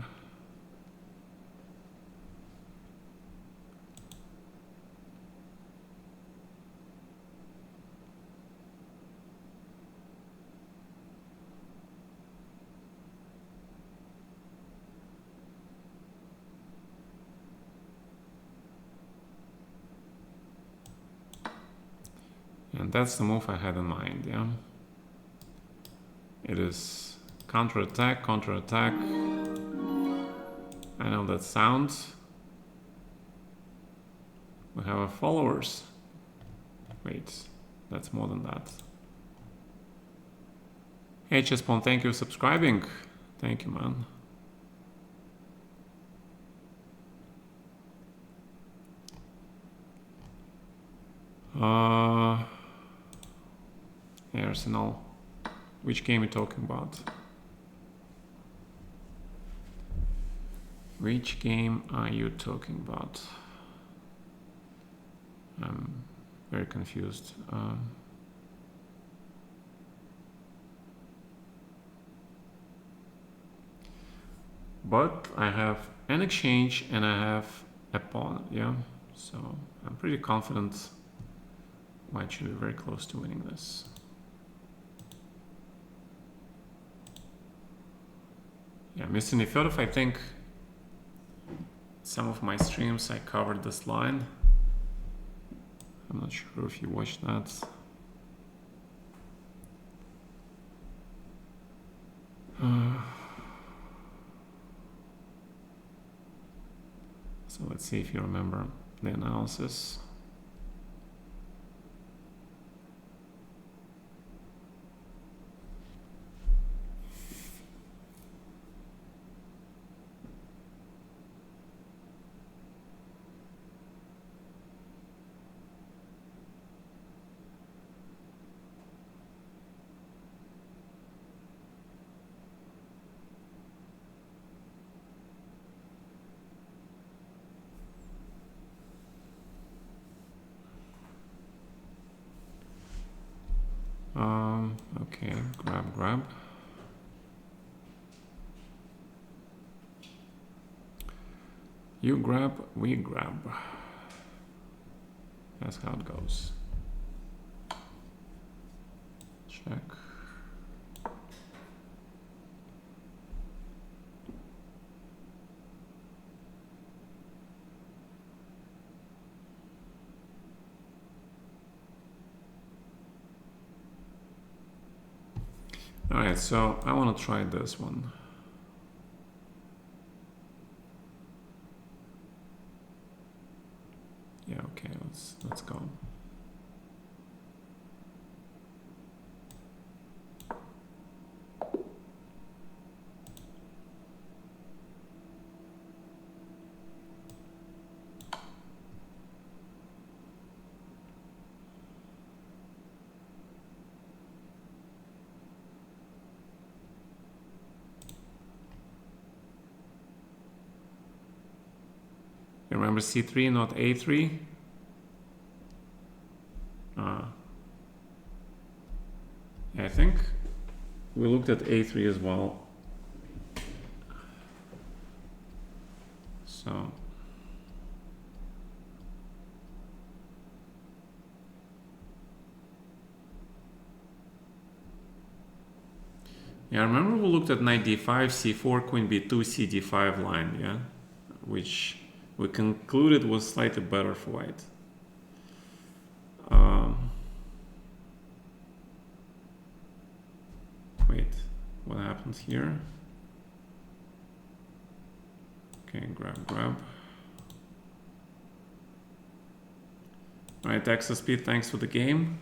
Speaker 1: And that's the move I had in mind, yeah? It is counter-attack, counter-attack. I know that sounds. We have our followers. Wait, that's more than that. Hey Chespon, thank you for subscribing. Thank you, man. Hey, Arsenal. Which game are you talking about? Which game are you talking about? I'm very confused. But I have an exchange and I have a pawn, yeah. So I'm pretty confident white should be very close to winning this. Yeah, Mr. Nefedov, I think some of my streams I covered this line. I'm not sure if you watched that. So let's see if you remember the analysis. Okay, grab. You grab, we grab. That's how it goes. Check. All right, so I want to try this one. Yeah, okay, let's go. You remember C3, not A3? Yeah, I think we looked at A3 as well. So yeah, I remember we looked at knight d5, c4, queen b2, cd5 line, yeah, which we concluded was slightly better for white. Wait, what happens here? Okay, grab. All right, Texas Speed, thanks for the game.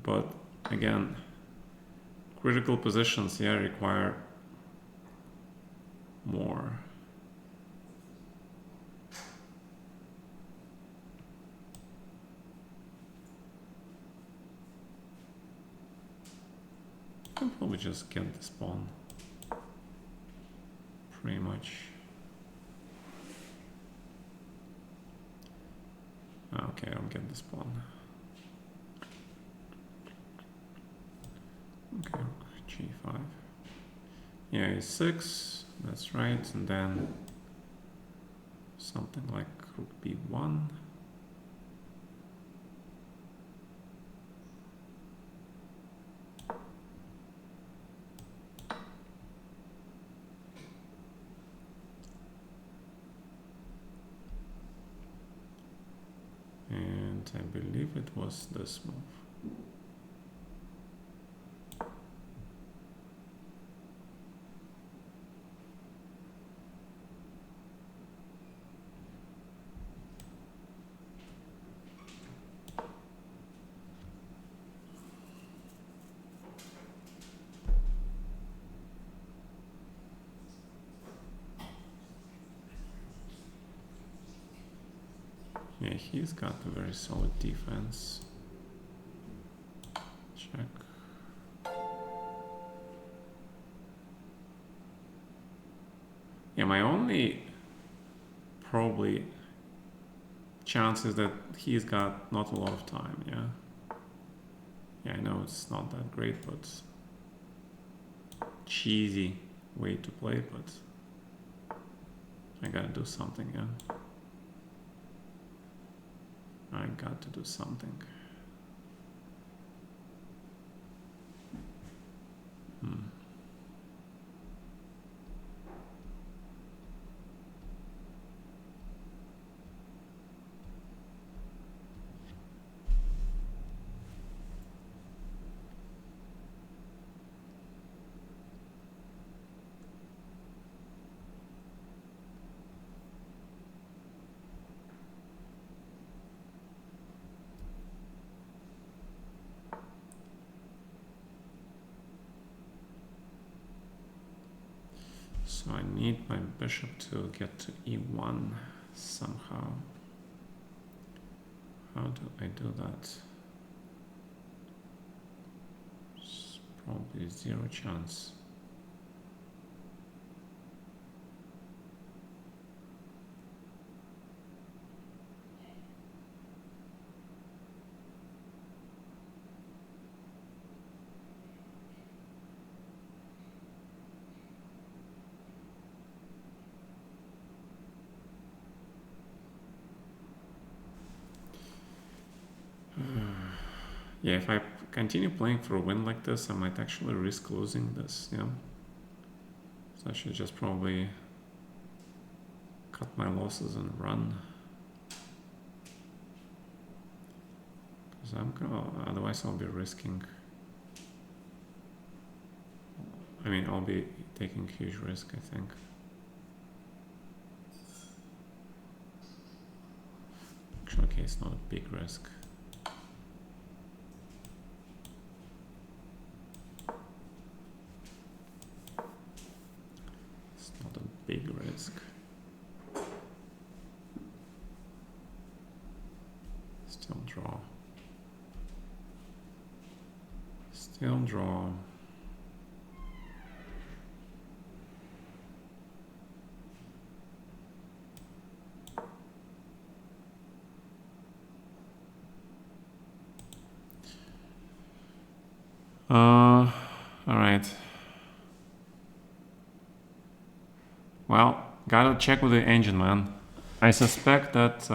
Speaker 1: But again, critical positions, yeah, require more. I can probably just get this pawn. Pretty much. Okay, I don't get this pawn. Okay, g5. Yeah, e6, that's right, and then something like rook b1. And I believe it was this move. Yeah, he's got a very solid defense. Check. Yeah, my only probably chances that he's got not a lot of time. Yeah, I know it's not that great, but cheesy way to play, but I gotta do something. I got to do something. So I need my bishop to get to e1 somehow. How do I do that? It's probably 0 chance. Yeah, if I continue playing for a win like this, I might actually risk losing this, So I should just probably cut my losses and run. Because otherwise I'll be risking. I mean, I'll be taking huge risk, I think. Actually, okay, it's not a big risk. Big risk. Still draw. Still draw. All right. Well, gotta check with the engine, man. I suspect that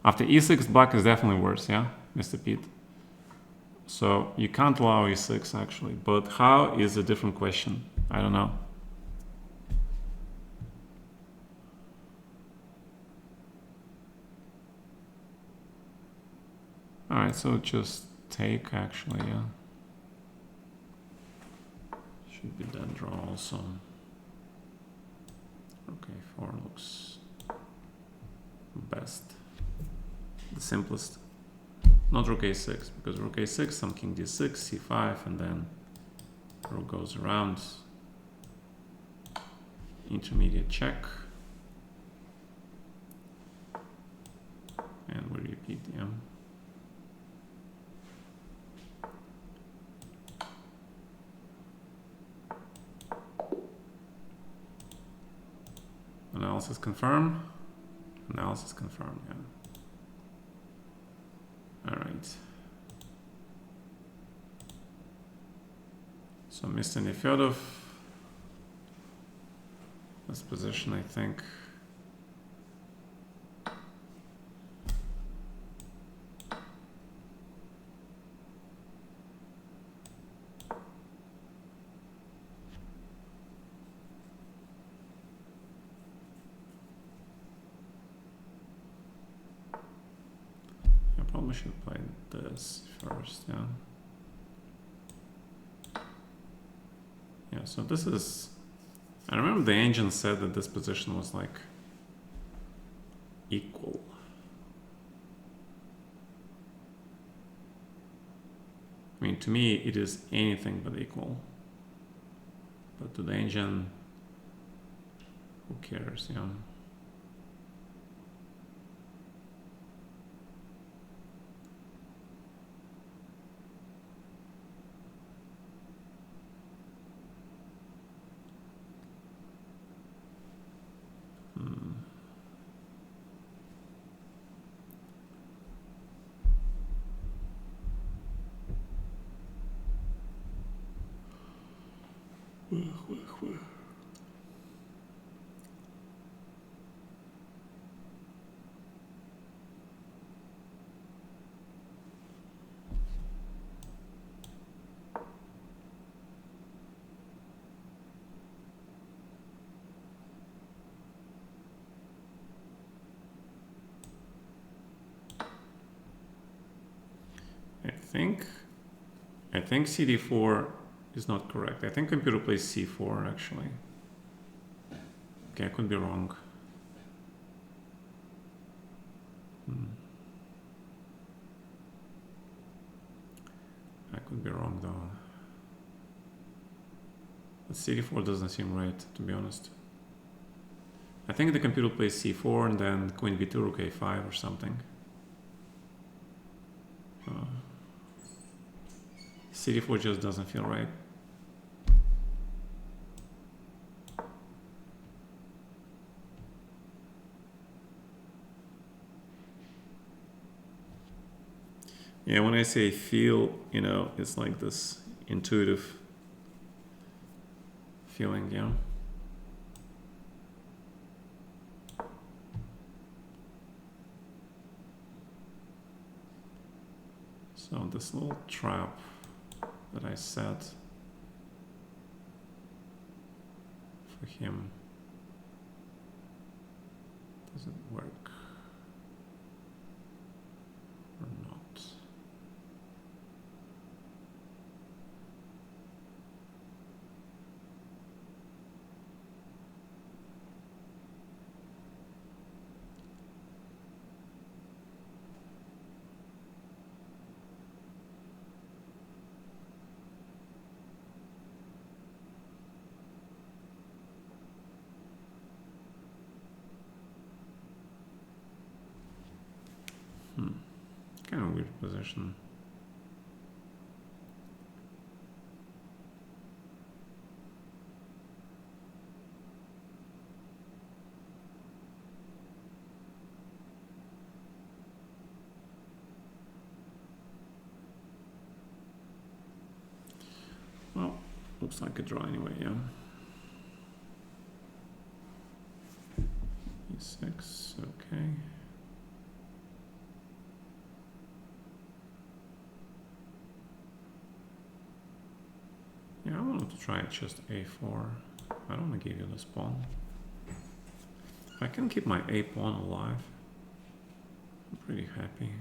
Speaker 1: after e6, black is definitely worse, yeah, Mr. Pete? So you can't allow e6 actually, but how is a different question. I don't know. Alright, so just take actually, yeah. Should be then draw also. Okay, 4 looks best. The simplest. Not rook a6, because rook a6, some king d6, c5, and then rook goes around. Intermediate check. And we repeat, yeah. Analysis confirm. Analysis confirm, yeah. All right. So Mr. Nefedov, this position, I think. I probably should play this first, yeah. Yeah, so this is, I remember the engine said that this position was like equal. I mean, to me, it is anything but equal. But to the engine, who cares, yeah. I think CD4 is not correct. I think computer plays C4 actually. Okay, I could be wrong. I could be wrong though. But CD4 doesn't seem right, to be honest. I think the computer plays C4 and then Queen B2, Rook A5 or something. CD4 just doesn't feel right. Yeah, when I say feel, you know, it's like this intuitive feeling, yeah. So this little trap that I set for him, does it work or not? Kind of weird position. Well, looks like a draw anyway, yeah. E6, okay. Yeah, I wanted to try just A4. I don't want to give you this pawn. If I can keep my A pawn alive, I'm pretty happy.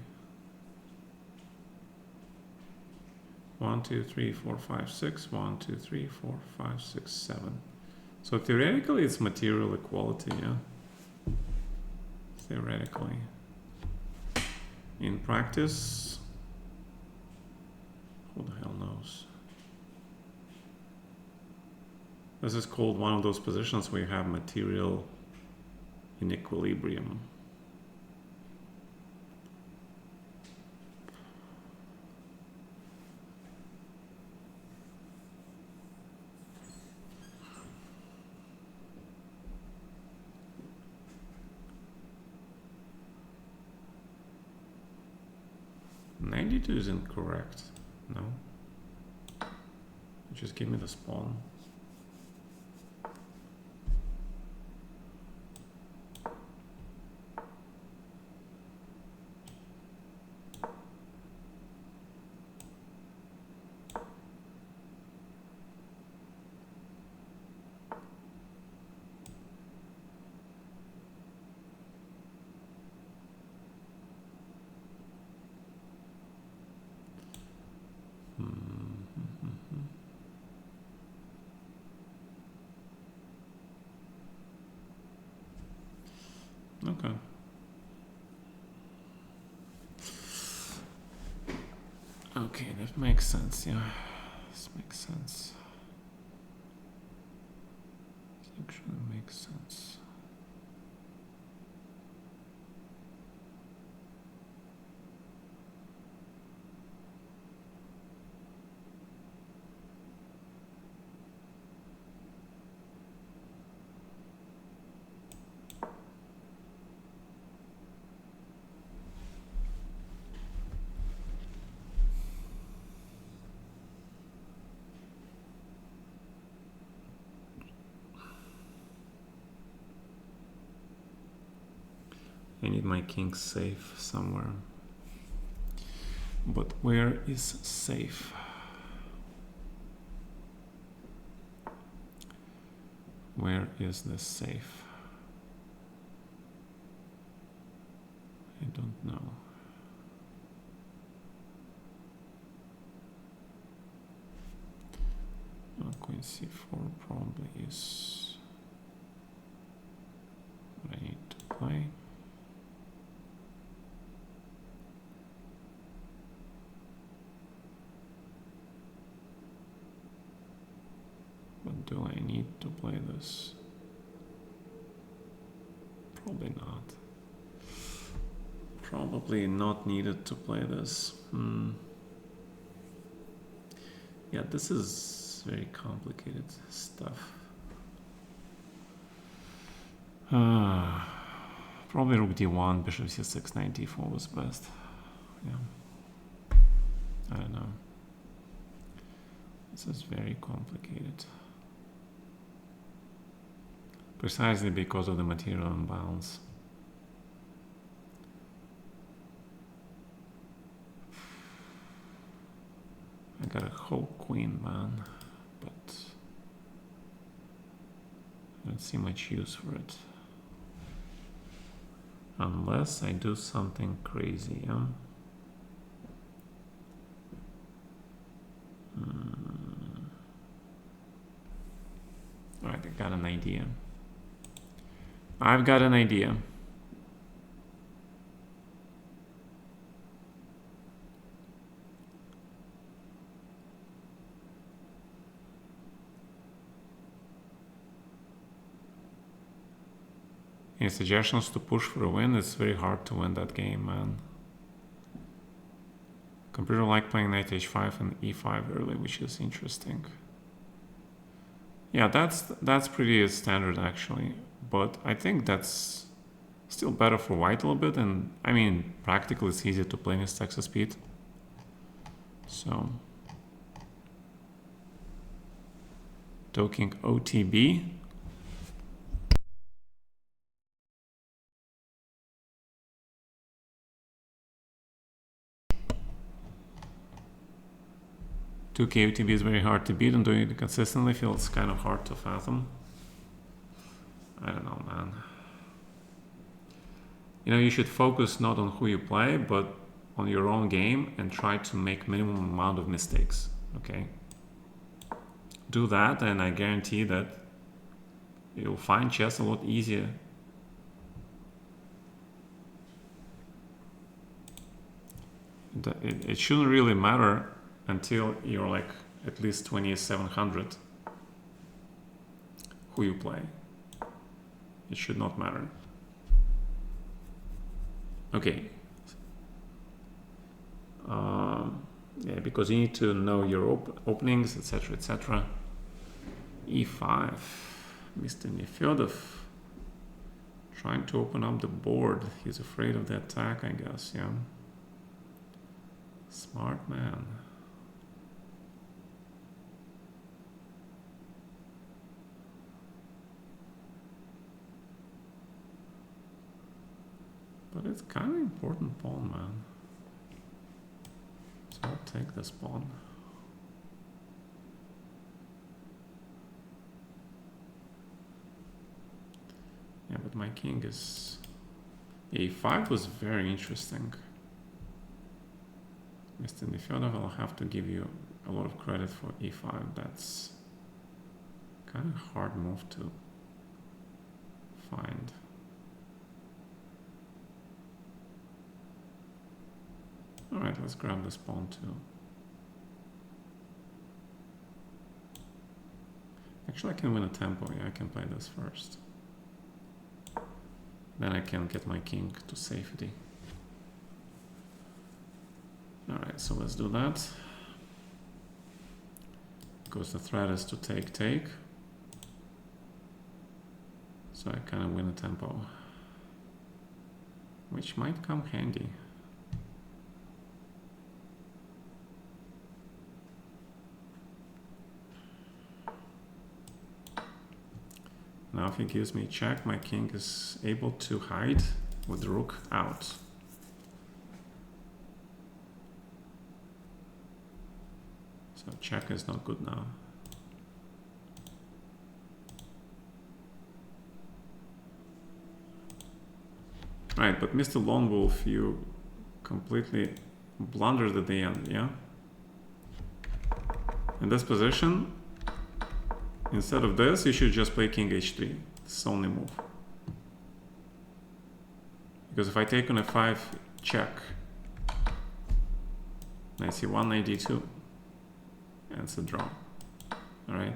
Speaker 1: 1, 2, 3, 4, 5, 6. 1, 2, 3, 4, 5, 6, 7. So theoretically, it's material equality, yeah. Theoretically. In practice, who the hell knows? This is called one of those positions where you have material in equilibrium. '92 is incorrect. No. Just give me the spawn. Okay. Okay, that makes sense, yeah. This makes sense. This actually makes sense. I need my king safe somewhere. But where is safe? Where is the safe? I don't know. Queen c4 probably is what I need to play. But do I need to play this? Probably not. Probably not needed to play this. Yeah, this is very complicated stuff. Probably rook d1, bishop c6, knight d4 was best. Yeah. I don't know. This is very complicated. Precisely because of the material imbalance. I got a whole queen, man, but I don't see much use for it. Unless I do something crazy, yeah? Alright, I got an idea. I've got an idea. Any suggestions to push for a win? It's very hard to win that game, man. Computer like playing knight h5 and e5 early, which is interesting. Yeah, that's pretty standard actually, but I think that's still better for white a little bit, and I mean, practically it's easier to play with Texas speed. So, Toking OTB. Two KOTB is very hard to beat, and doing it consistently feels kind of hard to fathom. I don't know, man. You know, you should focus not on who you play, but on your own game and try to make minimum amount of mistakes, okay? Do that, and I guarantee that you'll find chess a lot easier. It shouldn't really matter until you're like at least 2700 who you play. It should not matter. Okay. Yeah, because you need to know your openings, etc., etc. E5. Mr. Nefedov trying to open up the board. He's afraid of the attack, I guess, yeah. Smart man. But it's kind of important pawn, man. So I'll take this pawn. Yeah, but my king is... A5 was very interesting. Mr. Nefedov, I'll have to give you a lot of credit for E5. That's kind of hard move to find. Alright, let's grab this pawn too. Actually, I can win a tempo. Yeah, I can play this first. Then I can get my king to safety. Alright, so let's do that. Because the threat is to take. So I kind of win a tempo. Which might come handy. Now if he gives me a check, my king is able to hide with the rook out. So check is not good now. Right, but Mr. Lone Wolf, you completely blundered at the end, yeah? In this position, instead of this, you should just play king h3. This is the only move. Because if I take on f5, check. I see one knight d2. And it's a draw. Alright?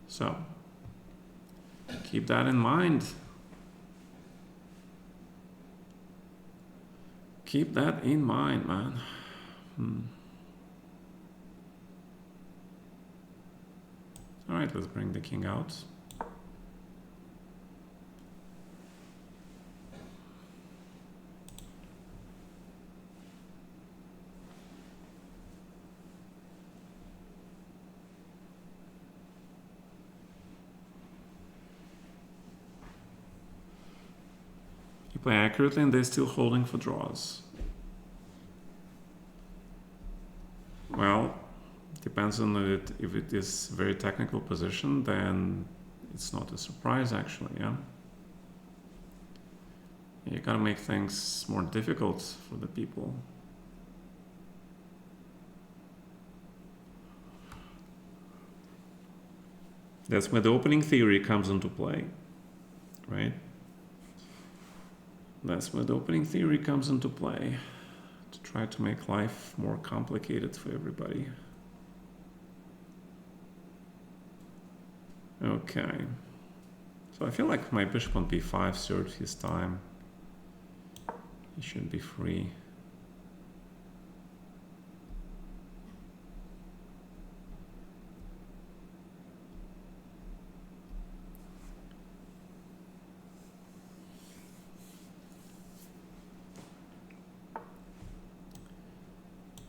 Speaker 1: So, keep that in mind. Keep that in mind, man. All right, let's bring the king out. You play accurately and they're still holding for draws. Well, depends on it. If it is a very technical position, then it's not a surprise actually, yeah? You gotta make things more difficult for the people. That's where the opening theory comes into play, right? That's where the opening theory comes into play, to try to make life more complicated for everybody. Okay. So I feel like my bishop on b5 served his time. He should be free.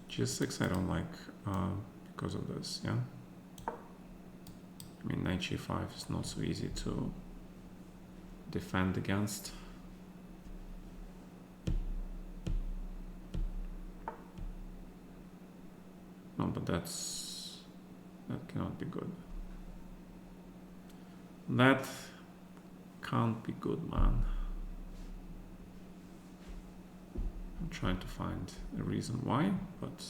Speaker 1: G6 I don't like because of this, yeah? I mean, knight g5 is not so easy to defend against. No, but that cannot be good. That can't be good, man. I'm trying to find a reason why, but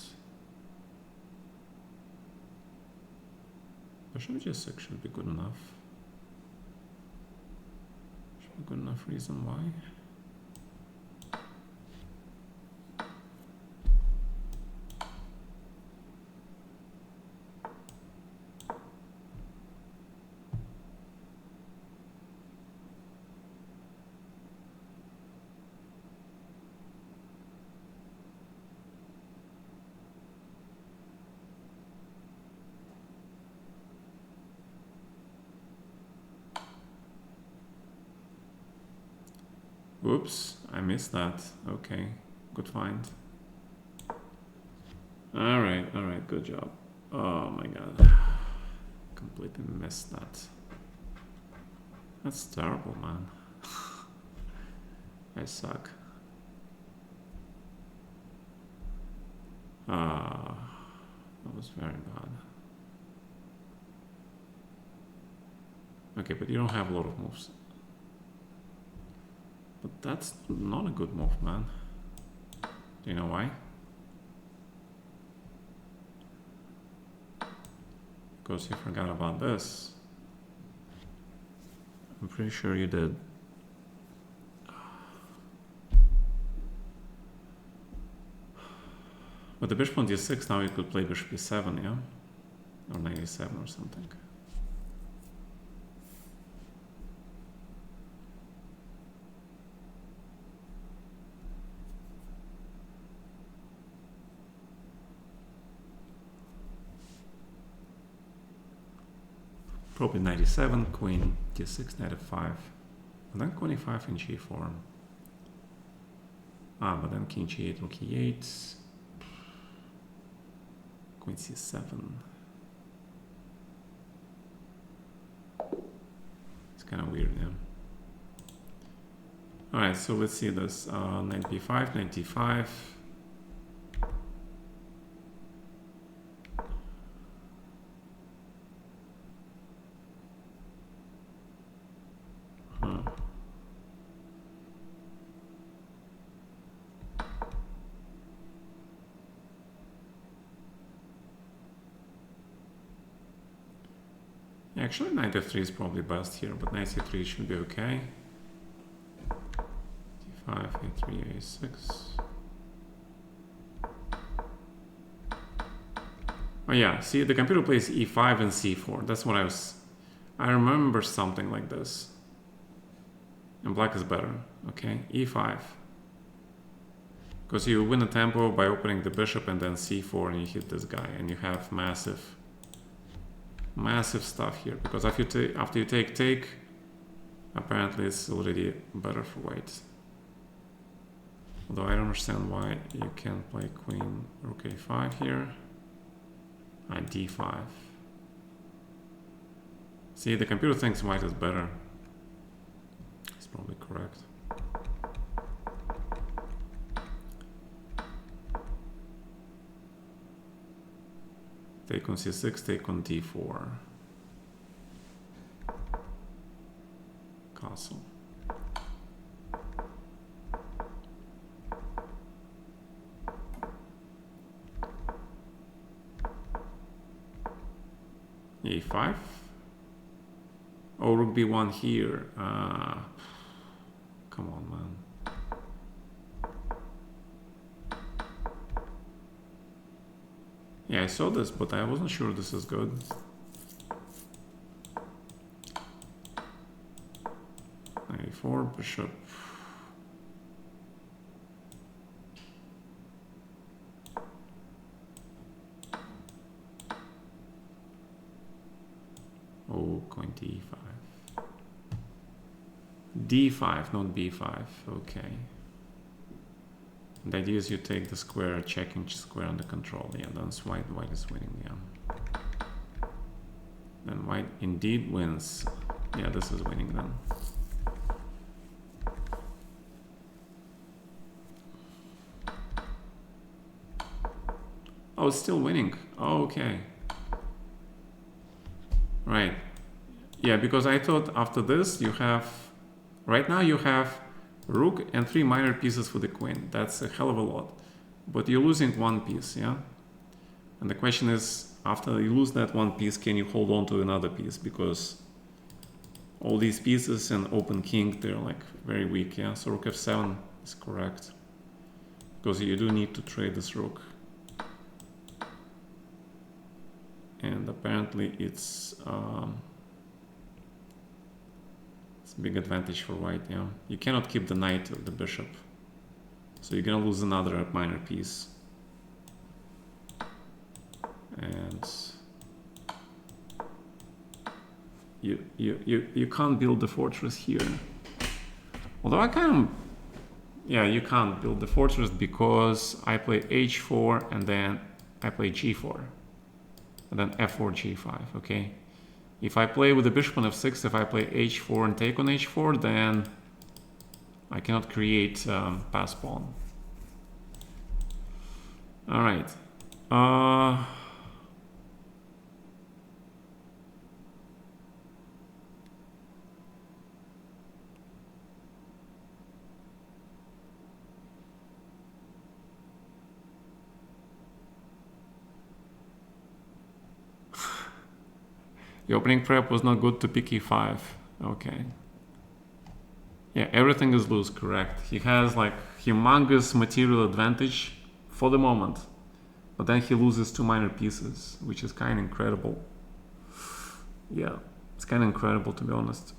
Speaker 1: bishop g6 should be good enough. Should be good enough reason why. Whoops, I missed that. Okay, good find. All right, good job. Oh my god, completely missed that. That's terrible, man. I suck. That was very bad. Okay, but you don't have a lot of moves. But that's not a good move, man. Do you know why? Because you forgot about this. I'm pretty sure you did. With the bishop on d6, now you could play bishop e7, yeah? Or knight e7 or something. Probably knight e7, queen d6, knight f5, and then queen e5 in g4. But then king g8, rook e8, queen c7. It's kind of weird, yeah. All right, so let's see this. Knight b5, knight d5. Actually, knight f3 is probably best here, but knight c3 should be okay. d5, a3, a6. Oh yeah, see, the computer plays e5 and c4. That's what I remember something like this. And black is better. Okay, e5. Because you win a tempo by opening the bishop and then c4 and you hit this guy and you have massive stuff here. Because after you take, apparently it's already better for white. Although I don't understand why you can't play queen rook a5 here. And d5. See, the computer thinks white is better. It's probably correct. Take on c6, take on d4. Castle. a5. Oh, rook b1 here. Come on, man. Yeah, I saw this, but I wasn't sure this is good. a4, bishop. Oh, going to e5. d5, not b5. Okay. The idea is you take the square, checking square under control. Yeah, that's white is winning. Yeah. Then white indeed wins. Yeah, this is winning then. Oh, it's still winning. Oh, okay. Right. Yeah, because I thought after this you have, right now you have rook and 3 minor pieces for the queen. That's a hell of a lot. But you're losing one piece, yeah? And the question is, after you lose that one piece, can you hold on to another piece? Because all these pieces and open king, they're like very weak, yeah? So rook f7 is correct. Because you do need to trade this rook. And apparently it's a big advantage for white, yeah. You cannot keep the knight or the bishop. So you're gonna lose another minor piece. And you can't build the fortress here. Although I can, yeah, you can't build the fortress because I play h4 and then I play g4. And then f4, g5, okay? If I play with the bishop on f6, if I play h4 and take on h4, then I cannot create pass pawn. All right. The opening prep was not good to pick e5. Okay. Yeah, everything is loose, correct. He has like humongous material advantage for the moment. But then he loses 2 minor pieces, which is kind of incredible. Yeah, it's kind of incredible to be honest.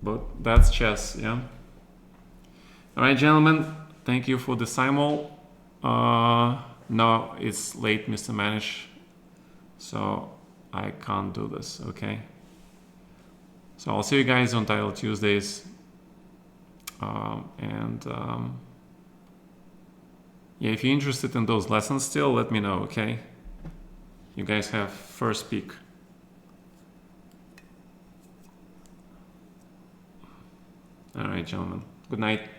Speaker 1: But that's chess, yeah? Alright, gentlemen, thank you for the Simul. No, it's late, Mr. Manish. So I can't do this, okay? So I'll see you guys on Title Tuesdays. Yeah, if you're interested in those lessons still, let me know, okay? You guys have first pick. All right, gentlemen. Good night.